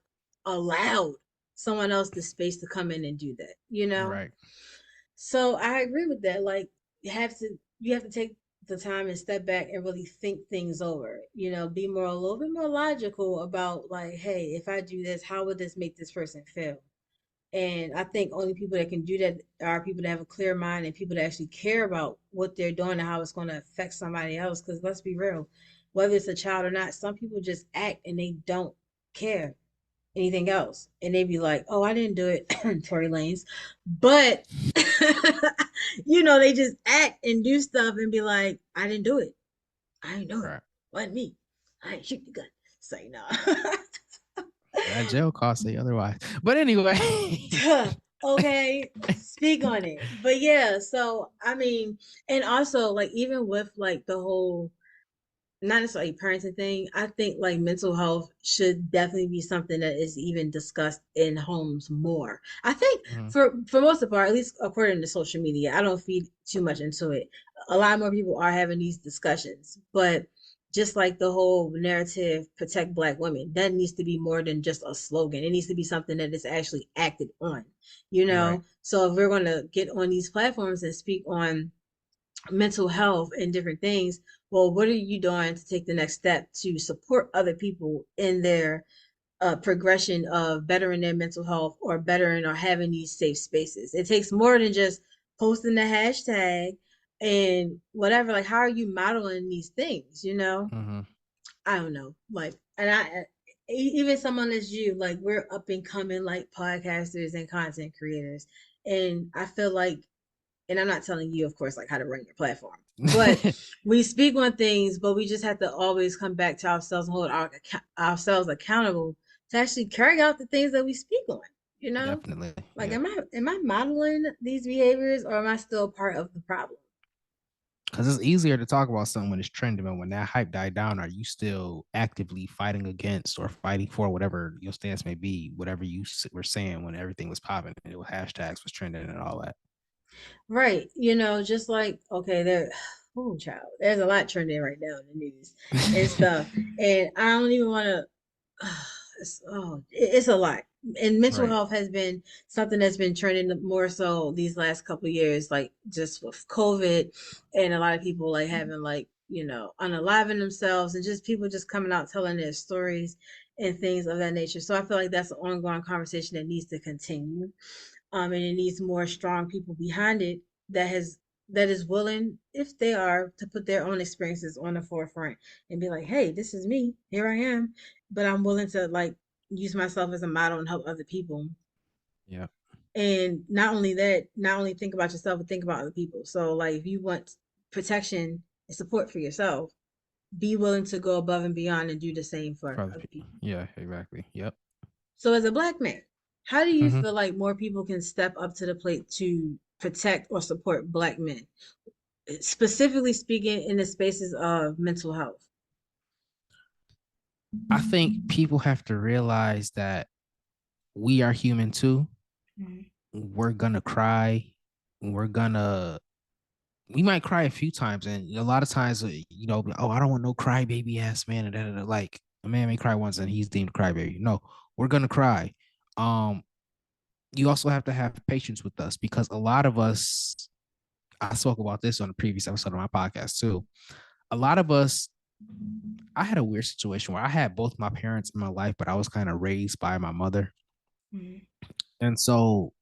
someone else the space to come in and do that. Right. So I agree with that. Like you have to take the time and step back and really think things over. Be a little bit more logical about like, hey, if I do this, how would this make this person feel? And I think only people that can do that are people that have a clear mind and people that actually care about what they're doing and how it's going to affect somebody else. Because let's be real, whether it's a child or not, some people just act and they don't care anything else. And they'd be like, oh, I didn't do it, Tory Lanez. But, they just act and do stuff and be like, I didn't do it. I didn't do it. Right. Wasn't me. I didn't shoot the gun. Say no. That jail costs say otherwise. But anyway. Okay, speak on it. But yeah, so I mean, and also like even with like the whole not necessarily a parenting thing. I think like mental health should definitely be something that is even discussed in homes more. I think Hmm. for most of part, at least according to social media, I don't feed too much into it. A lot more people are having these discussions, but just like the whole narrative protect black women, that needs to be more than just a slogan. It needs to be something that is actually acted on, you Right. know? So if we're going to get on these platforms and speak on mental health and different things, well, what are you doing to take the next step to support other people in their progression of bettering their mental health or bettering or having these safe spaces? It takes more than just posting the hashtag and whatever. Like, how are you modeling these things? You know, Hmm. I don't know. Like, and even someone as you, like, we're up and coming like podcasters and content creators, and I feel like, and I'm not telling you, of course, like how to run your platform, but we speak on things, but we just have to always come back to ourselves and hold ourselves accountable to actually carry out the things that we speak on. You know, Definitely. like, Yeah. am I modeling these behaviors, or am I still part of the problem? Because it's easier to talk about something when it's trending, but when that hype died down, are you still actively fighting against or fighting for whatever your stance may be, whatever you were saying when everything was popping and it was hashtags was trending and all that? Right. You know, just like, okay, there, oh, child, there's a lot trending right now in the news and stuff. And I don't even want to, it's a lot. And mental Right. health has been something that's been trending more so these last couple of years, like just with COVID and a lot of people like having like, unaliving themselves and just people just coming out telling their stories and things of that nature. So I feel like that's an ongoing conversation that needs to continue, and it needs more strong people behind it that is willing, if they are, to put their own experiences on the forefront and be like, hey, this is me, here I am, but I'm willing to like use myself as a model and help other people. Yeah. And not only that, not only think about yourself, but think about other people. So like if you want protection and support for yourself, be willing to go above and beyond and do the same for For other other people. people. Yeah, exactly. Yep. So as a black man, how do you Hmm. feel like more people can step up to the plate to protect or support black men, specifically speaking in the spaces of mental health? I think people have to realize that we are human too. Mhm. We're gonna cry. We're gonna we might cry a few times, and a lot of times, oh, I don't want no crybaby ass man, and like a man may cry once and he's deemed crybaby. No, we're gonna cry. Um, you also have to have patience with us because a lot of us, I spoke about this on the previous episode of my podcast too. A lot of us, I had a weird situation where I had both my parents in my life, but I was kind of raised by my mother, Mhm. and so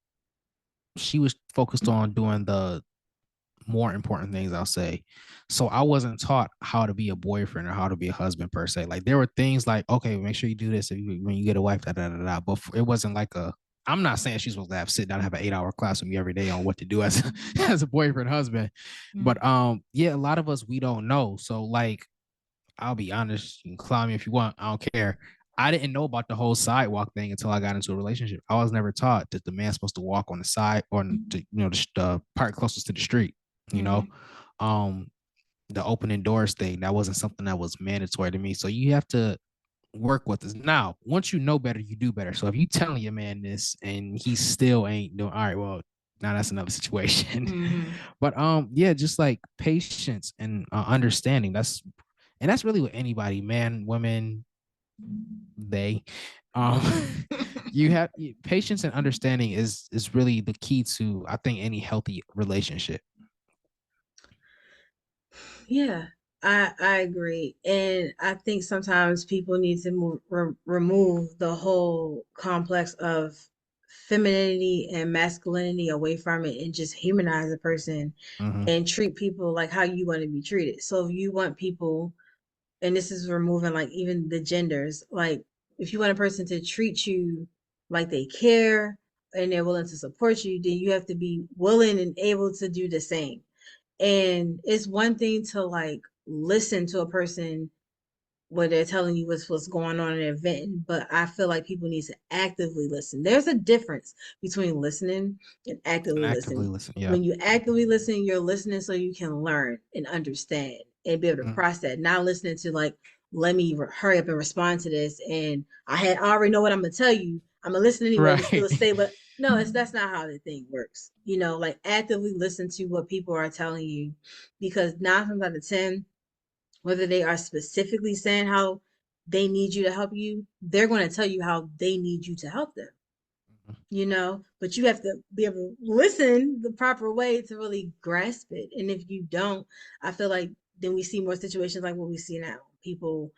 she was focused on doing the more important things, I'll say. So I wasn't taught how to be a boyfriend or how to be a husband per se. Like there were things like, okay, make sure you do this when you get a wife, da da da da. But it wasn't like a. I'm not saying she's supposed to have sit down and have an 8 hour class with me every day on what to do as as a boyfriend husband. But Mhm. yeah, a lot of us we don't know. So like I'll be honest, you can clown me if you want. I don't care. I didn't know about the whole sidewalk thing until I got into a relationship. I was never taught that the man's supposed to walk on the side or the part closest to the street. You know, Mhm. um, the opening doors thing that wasn't something that was mandatory to me. So you have to work with this. Now, once you know better, you do better. So if you telling your man this and he still ain't doing all right, well, now that's another situation. Mhm. But yeah, just like patience and understanding. That's really with anybody, man, women, they. Um, you have patience and understanding is really the key to I think any healthy relationship. Yeah, I agree, and I think sometimes people need to remove the whole complex of femininity and masculinity away from it, and just humanize a person Hmm. and treat people like how you want to be treated. So if you want people, and this is removing like even the genders, like if you want a person to treat you like they care and they're willing to support you, then you have to be willing and able to do the same. And it's one thing to like listen to a person where they're telling you what's going on in their event, but I feel like people need to actively listen. There's a difference between listening and And actively actively listening. listen. Yeah. When you actively listen, you're listening so you can learn and understand. and be able to Mm-hmm. process, not listening to like, let me hurry up and respond to this. And I already know what I'm gonna tell you. I'm gonna listen anyway to Right. still stay, but no, that's not how the thing works. Like actively listen to what people are telling you, because 9 times out of 10, whether they are specifically saying how they need you to help you, they're going to tell you how they need you to help them. But you have to be able to listen the proper way to really grasp it. And if you don't, I feel like then we see more situations like what we see now. People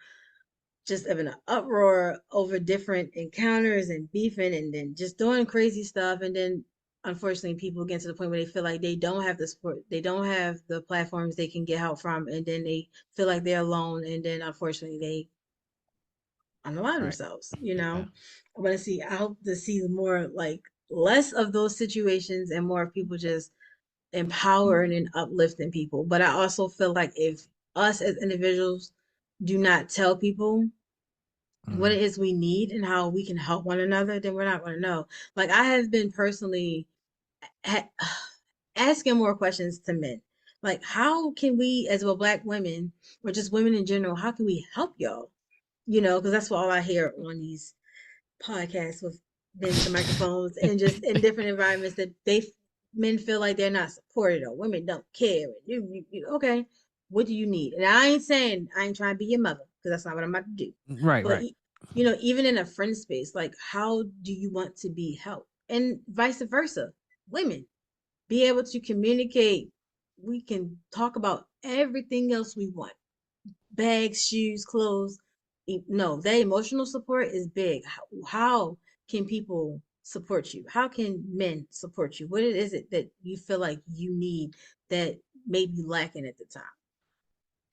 just having an uproar over different encounters and beefing and then just doing crazy stuff. And then unfortunately people get to the point where they feel like they don't have the support, they don't have the platforms they can get help from, and then they feel like they're alone, and then unfortunately they unalive Right. themselves. Yeah. I hope to see more like less of those situations and more of people just empowering and uplifting people. But I also feel like if us as individuals do not tell people what Mm-hmm. it is we need and how we can help one another, then we're not going to know. Like I have been personally ha- asking more questions to men. Like, how can we, as well, Black women or just women in general, how can we help y'all? Because that's what all I hear on these podcasts with men with the microphones and just in different environments that men feel like they're not supported or women don't care. Okay, what do you need? And I ain't saying I ain't trying to be your mother, because that's not what I'm about to do. Right. But Right. even in a friend space, like how do you want to be helped, and vice versa, women be able to communicate. We can talk about everything else we want: bags, shoes, clothes. No, that emotional support is big. How can people support you? How can men support you? What is it that you feel like you need that may be lacking at the time?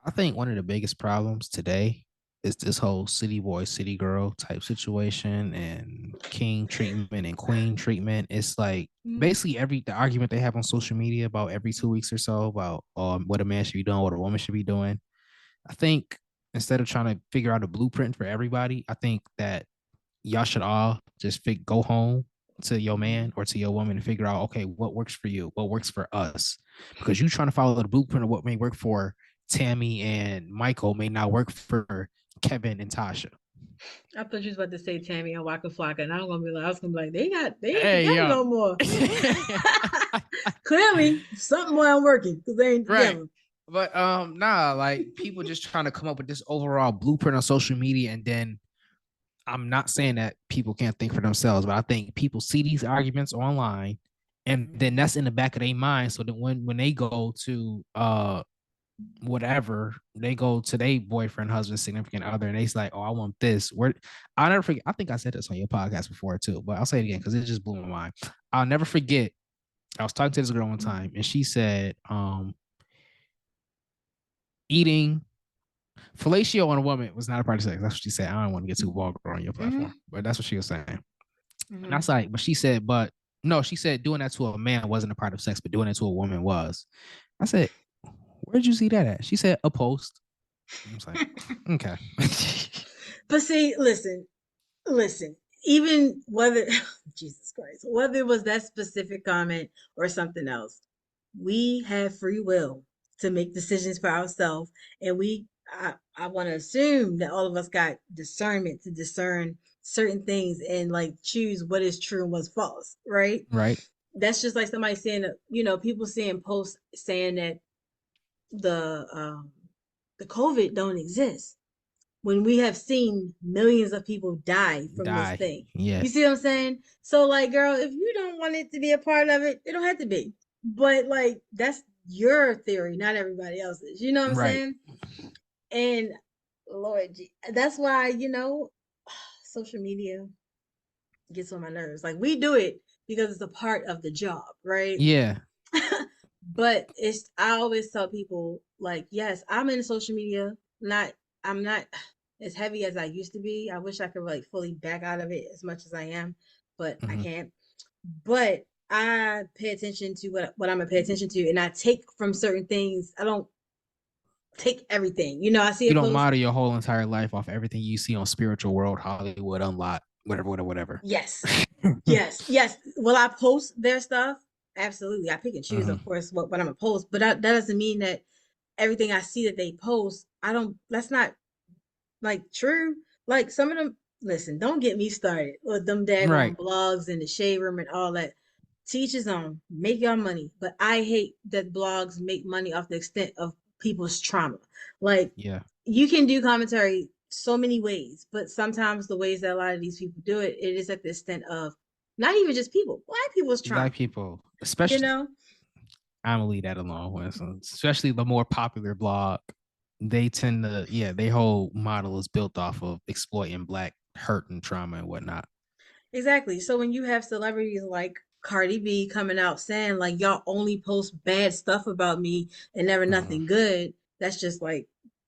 I think one of the biggest problems today is this whole city boy, city girl type situation and king treatment and queen treatment. It's like Mm-hmm. basically the argument they have on social media about every 2 weeks or so about what a man should be doing, what a woman should be doing. I think instead of trying to figure out a blueprint for everybody, I think that y'all should all just go home to your Mm-hmm. man or to your woman and figure out, okay, what works for you, what works for us, because you trying to follow the blueprint of what may work for Tammy and Michael may not work for Kevin and Tasha. I thought you was about to say Tammy and Waka Flocka, and I was gonna be like, they ain't Hey, together yo. no more. Clearly, something wasn't working because they ain't Right. together. But nah, like people just trying to come up with this overall blueprint on social media, and then I'm not saying that people can't think for themselves, but I think people see these arguments online, and then that's in the back of their mind. So that when they go to whatever, they go to their boyfriend, husband, significant other, and they's like, oh, I want this. Where I'll never forget. I think I said this on your podcast before too, but I'll say it again because it just blew my mind. I'll never forget. I was talking to this girl one time, and she said, eating fellatio on a woman was not a part of sex. That's what she said. I don't want to get too vulgar on your Mm-hmm. platform, but that's what she was saying. And Mm-hmm. that's like, but she said, but no, she said doing that to a man wasn't a part of sex, but doing it to a woman was. I said, where'd you see that at? She said, a post. I was like, okay. But see, listen, even whether Jesus Christ, whether it was that specific comment or something else, we have free will to make decisions for ourselves, and I want to assume that all of us got discernment to discern certain things and like choose what is true and what's false, right? Right. That's just like somebody saying, people seeing posts saying that the um the COVID don't exist when we have seen millions of people die from this Die. thing. Yeah. You see what I'm saying? So, like, girl, if you don't want it to be a part of it, it don't have to be. But like, that's your theory, not everybody else's. You know what I'm Right. saying? And Lord, that's why social media gets on my nerves. Like, we do it because it's a part of the job, right? Yeah. But I always tell people, like, yes, I'm in social media. Not I'm not as heavy as I used to be. I wish I could like fully back out of it as much as I am, but I Mm-hmm. can't. But I pay attention to what I'm gonna pay attention to, and I take from certain things. I don't take everything. I see You a don't post. model your whole entire life off everything you see on Spiritual World, Hollywood, Unlocked, whatever, whatever, whatever. Yes, yes, yes. Will I post their stuff? Absolutely. I pick and choose, Mm-hmm. of course, what I'm gonna post, but that doesn't mean that everything I see that they post, I don't. That's not like true. Like some of them, listen, don't get me started with them Right. daggone blogs and the shade room and all that. Teach his own, make your money. But I hate that blogs make money off the extent of people's trauma. Like Yeah. you can do commentary so many ways, but sometimes the ways that a lot of these people do it, it is at the extent of not even just people, black people's trauma. Black people, You especially, know, I'm gonna leave that alone. Especially the more popular blog, they tend to, yeah, their whole model is built off of exploiting black hurt and trauma and whatnot. exactly. So when you have celebrities like Cardi B coming out saying like y'all only post bad stuff about me and never Mhm. nothing good, that's just like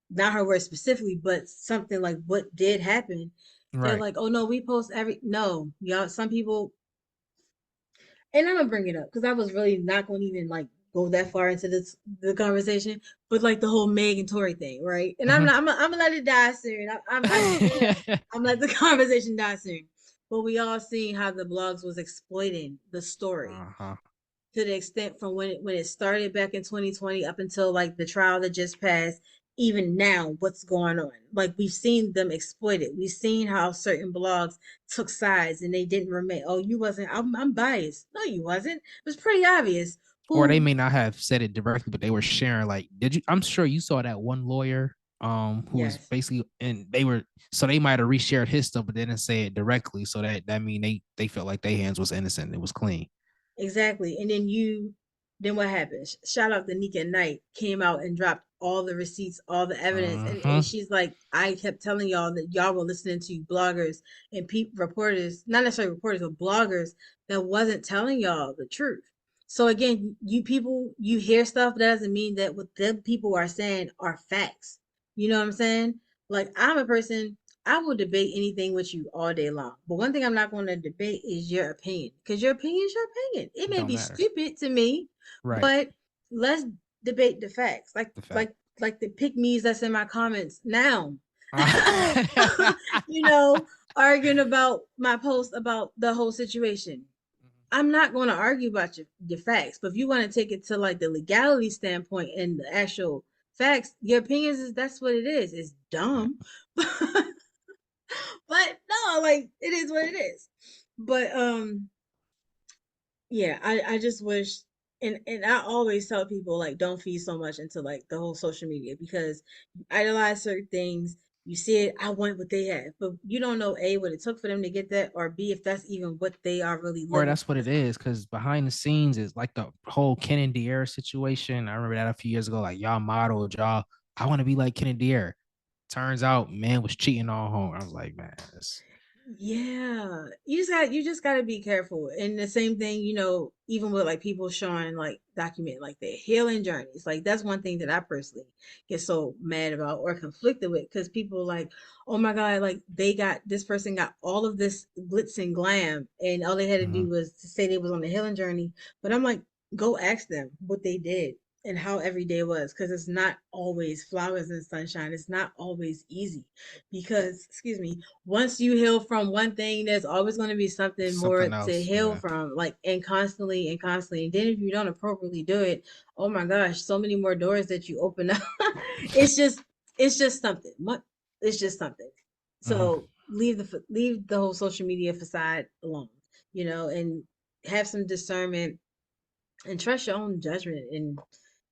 not her word specifically, but something like what did happen. They're Right. like, oh no, we post every no, y'all. Some people, and I'm gonna bring it up because I was really not going to even like go that far into this the conversation, but like the whole Meg and Tory thing, right? And I'm Mhm. not, I'm gonna let it die soon. I'm gonna let the conversation die soon. But we all seen how the blogs was exploiting the story Uh-huh. to the extent from when it started back in 2020 up until like the trial that just passed, even now what's going on. Like we've seen them exploit it. We've seen how certain blogs took sides and they didn't remain, oh, you wasn't, I'm biased. No, you wasn't. It was pretty obvious Or they who. may not have said it directly, but they were sharing, like, did you, I'm sure you saw that one lawyer who was Yes, basically, and they were, so they might have reshared his stuff but they didn't say it directly, so that mean they felt like their hands was innocent, it was clean. exactly. And then then what happened? Shout out to Nika Knight came out and dropped all the receipts, all the evidence, and Uh-huh. she's like, I kept telling y'all that y'all were listening to bloggers and reporters, not necessarily reporters, but bloggers that wasn't telling y'all the truth. So again, you people, you hear stuff, but that doesn't mean that what the people are saying are facts. You know what I'm saying? Like I'm a person, I will debate anything with you all day long. But one thing I'm not going to debate is your opinion because your opinion is your opinion. It may Don't be matter. stupid to me, Right. but let's debate the facts. The fact. Like the pick me's that's in my comments now. Uh-huh. you know, arguing about my post about the whole situation. I'm not going to argue about your facts, but if you want to take it to like the legality standpoint and the actual facts, your opinions is that's what it is. It's Right. dumb. But no, like it is what it is. But yeah, I just wish, and I always tell people like don't feed so much into like the whole social media because you idolize certain things, you see it, I want what they have, but you don't know A, what it took for them to get that, or B, if that's even what they are really Or living that's what for. it is, because behind the scenes is like the whole Ken and De'Ara situation. I remember that a few years ago. Like, y'all modeled, y'all, I want to be like Ken and De'Ara. Turns out, man was cheating on home. I was like, man, Yeah, you just got to be careful. And the same thing, even with like people showing like document like their healing journeys. Like that's one thing that I personally get so mad about or conflicted with because people like, oh my God, like this person got all of this glitz and glam, and all they had to mhm. do was to say they was on the healing journey. But I'm like, go ask them what they did and how every day was because it's not always flowers and sunshine. It's not always easy because, excuse me, once you heal from one thing, there's always going to be something more Something to else. heal Yeah. from, like, and constantly and constantly. And then if you don't appropriately do it, oh my gosh, so many more doors that you open up. it's just, it's just something. It's just something. Mhm. So leave the whole social media facade alone, and have some discernment and trust your own judgment and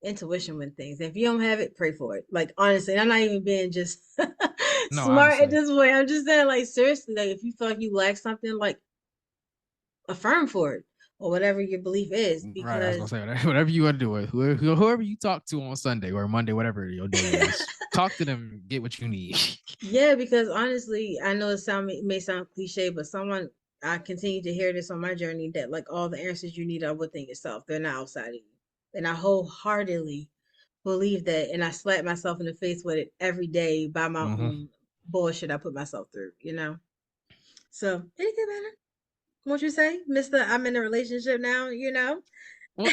intuition with things. If you don't have it, pray for it. Like honestly, I'm not even being just No, smart at honestly. this point. I'm just saying, like seriously, like if you feel like you lack something, like affirm for it or whatever your belief is, Right. I was gonna because say whatever you want to do, whoever you talk to on Sunday or Monday, whatever your day is, talk to them, get what you need. yeah, because honestly, I know may sound cliche, but someone I continue to hear this on my journey that like all the answers you need are within yourself. They're not outside of you, and I wholeheartedly believe that, and I slap myself in the face with it every day by my Mhm. own bullshit I put myself through. So it get better. Won't you say, Mister? I'm in a relationship now. Well,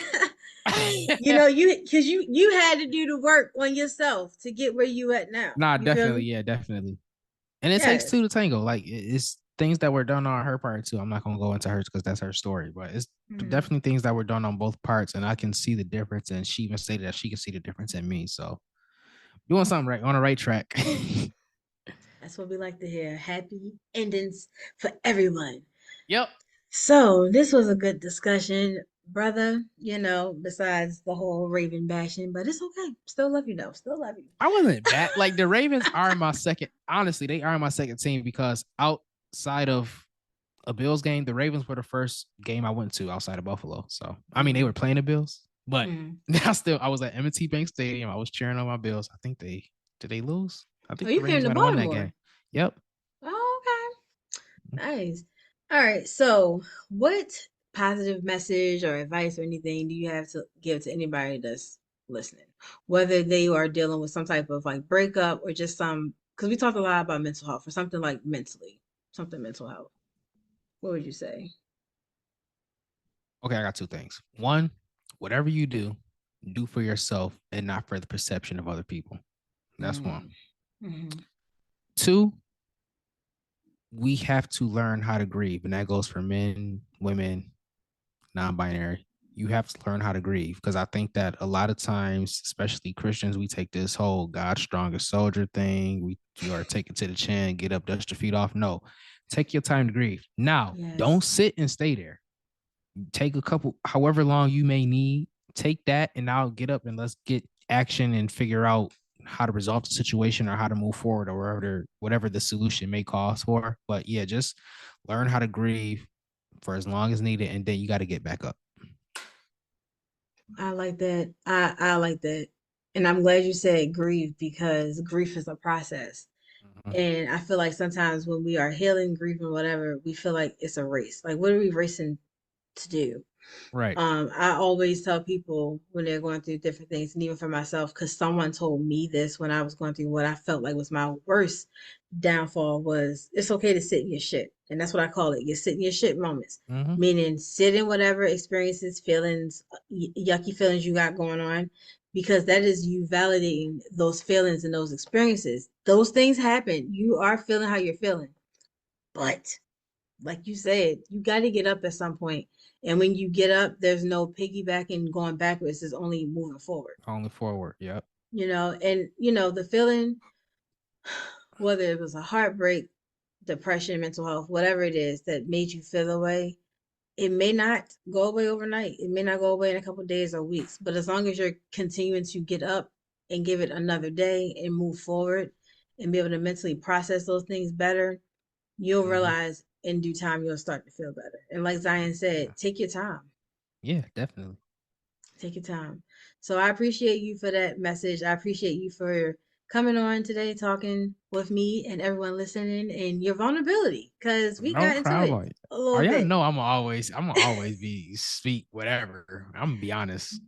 You had to do the work on yourself to get where you at now. nah, You feel definitely, me? yeah, definitely. And it takes two Yes. to tango. Like, it's things that were done on her part too. I'm not gonna go into hers because that's her story, but it's Mhm. definitely things that were done on both parts, and I can see the difference. And she even stated that she can see the difference in me. So doing something right on the right track. That's what we like to hear. Happy endings for everyone. Yep. So this was a good discussion, brother. Besides the whole Raven bashing, but it's okay. Still love you though. Still love you. I wasn't bad. Like the Ravens are my second. Honestly, they are my second team because outside of a Bills game, the Ravens were the first game I went to outside of Buffalo. So I mean, they Mm-hmm. were playing the Bills, but Mm-hmm. I was at M&T Bank Stadium. I was cheering on my Bills. I think they did they lose. I Oh, think the you came Ravens to might have won that game. Baltimore. Yep. Oh, okay. Nice. All right. So, what positive message or advice or anything do you have to give to anybody that's listening? Whether they are dealing with some type of like breakup or just because we talked a lot about mental health or something like mentally, something mental health. What would you say? Okay, I got two things. One, whatever you do for yourself and not for the perception of other people. That's one. Mm. Mm-hmm. Two, we have to learn how to grieve, and that goes for men, women, non-binary. You have to learn how to grieve because I think that a lot of times, especially Christians, we take this whole God strongest soldier thing. You are take it to the chin, get up, dust your feet off. No, take your time to grieve. Now, don't Yes. sit and stay there. Take a couple, however long you may need. Take that, and I'll get up and let's get action and figure out how to resolve the situation or how to move forward or whatever the solution may cause for. But yeah, just learn how to grieve for as long as needed, and then you got to get back up. I like that. I like that. And I'm glad you said grief because grief is a process. Mhm. And I feel like sometimes when we are healing, grieving, whatever, we feel like it's a race. Like, what are we racing to do? Right. I always tell people when they're going through different things, and even for myself, because someone told me this when I was going through what I felt like was my worst downfall was it's okay to sit in your shit. And that's what I call it. You sit in your shit moments. Mm-hmm. Meaning sit in whatever experiences, feelings, yucky feelings you got going on, because that is you validating those feelings and those experiences. Those things happen. You are feeling how you're feeling. But like you said, you got to get up at some point. And when you get up, there's no piggybacking going backwards. It's only moving forward. Only forward. Yep. The feeling, whether it was a heartbreak, depression, mental health, whatever it is that made you feel the way, it may not go away overnight. It may not go away in a couple of days or weeks. But as long as you're continuing to get up and give it another day and move forward and be able to mentally process those things better, you'll Mm-hmm. realize in due time you'll start to feel better. And like Zion said, Yeah. take your time. Yeah. Definitely. Take your time. So I appreciate you for that message. I appreciate you for coming on today, talking with me and everyone listening, and your vulnerability because we No got into it problem. a Oh, little y'all bit. know I'm gonna always be sweet, whatever. I'm gonna be honest.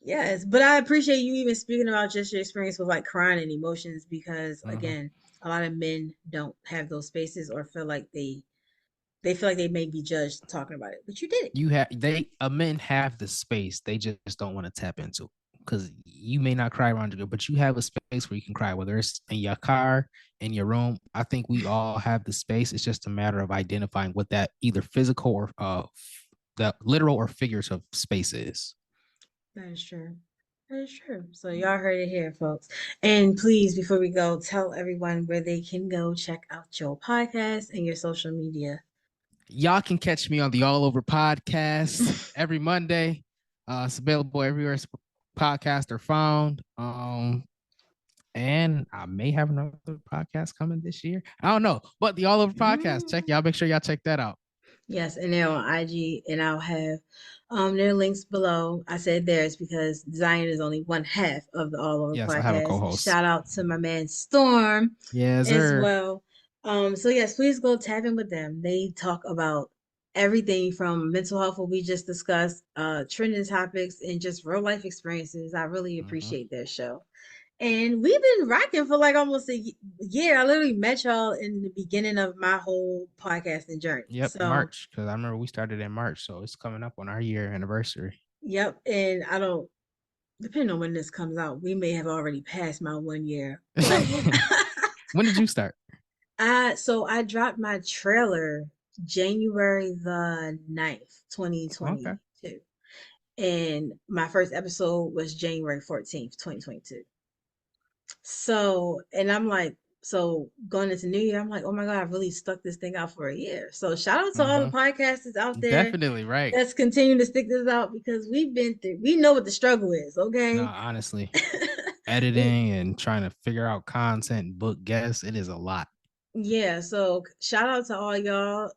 Yes, but I appreciate you even speaking about just your experience with like crying and emotions because Mm-hmm. again, a lot of men don't have those spaces or feel like they feel like they may be judged talking about it, but you did it. Men have the space. They just don't want to tap into because you may not cry around your girl, but you have a space where you can cry, whether it's in your car, in your room. I think we all have the space. It's just a matter of identifying what that either physical or the literal or figurative space is. That is true. That is true. So y'all heard it here, folks. And please, before we go, tell everyone where they can go check out your podcast and your social media. Y'all can catch me on the All Over Podcast every Monday. It's available everywhere podcasts are found. And I may have another podcast coming this year. I don't know, but the All Over Podcast. Check Mm. y'all. Make sure y'all check that out. Yes, and they're on IG, and I'll have their links below. I said theirs because Zion is only one half of the All Over Yes, I have a podcast. co-host. Shout out to my man Storm Yes, as sir. well. So yes, please go tap in with them. They talk about everything from mental health, what we just discussed, trending topics, and just real life experiences. I really Mm-hmm. appreciate their show. And we've been rocking for like almost a year. I literally met y'all in the beginning of my whole podcasting journey. Yep, So, March, because I remember we started in March, so it's coming up on our year anniversary. yep. And I don't, depending on when this comes out, we may have already passed my 1 year. But When did you start? I dropped my trailer January the 9th, Okay. 2022. And my first episode was January 14th, 2022. So, and I'm like, so going into New Year, I'm like, oh my God, I really stuck this thing out for a year. So shout out to all the Hmm. podcasters out there Definitely right. that's continuing to stick this out because we know what the struggle is, No, okay? honestly, we editing and trying to figure out content, book guests, it is a lot. Yeah, so shout out to all y'all.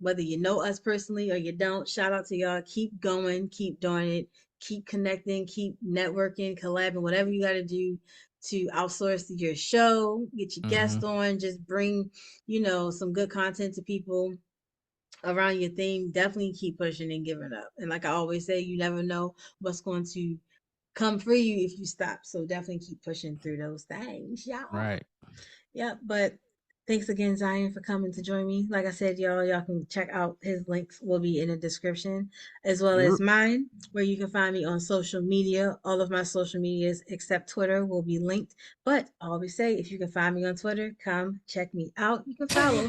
Whether you know us personally or you don't, shout out to y'all. Keep going, keep doing it, keep connecting, keep networking, collabing, whatever you got to do to outsource your show, get your guests Hmm. on, just bring, some good content to people around your theme. Definitely keep pushing and giving up. And like I always say, you never know what's going to come for you if you stop. So definitely keep pushing through those things, y'all. Right. Yeah, but thanks again, Zion, for coming to join me. Like I said, y'all can check out his links will be in the description, as well as You're mine, where you can find me on social media. All of my social medias except Twitter will be linked. But I always say, if you can find me on Twitter, come check me out. You can follow.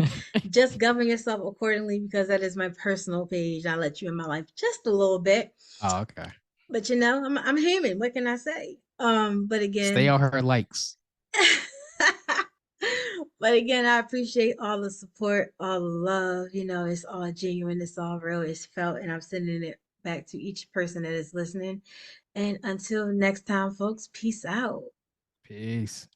Just govern yourself accordingly because that is my personal page. I let you in my life just a little bit. Oh, okay. But I'm human. What can I say? But Stay again, on her likes. but again, I appreciate all the support, all the love. It's all genuine, it's all real, it's felt, and I'm sending it back to each person that is listening. And until next time, folks, peace out. Peace.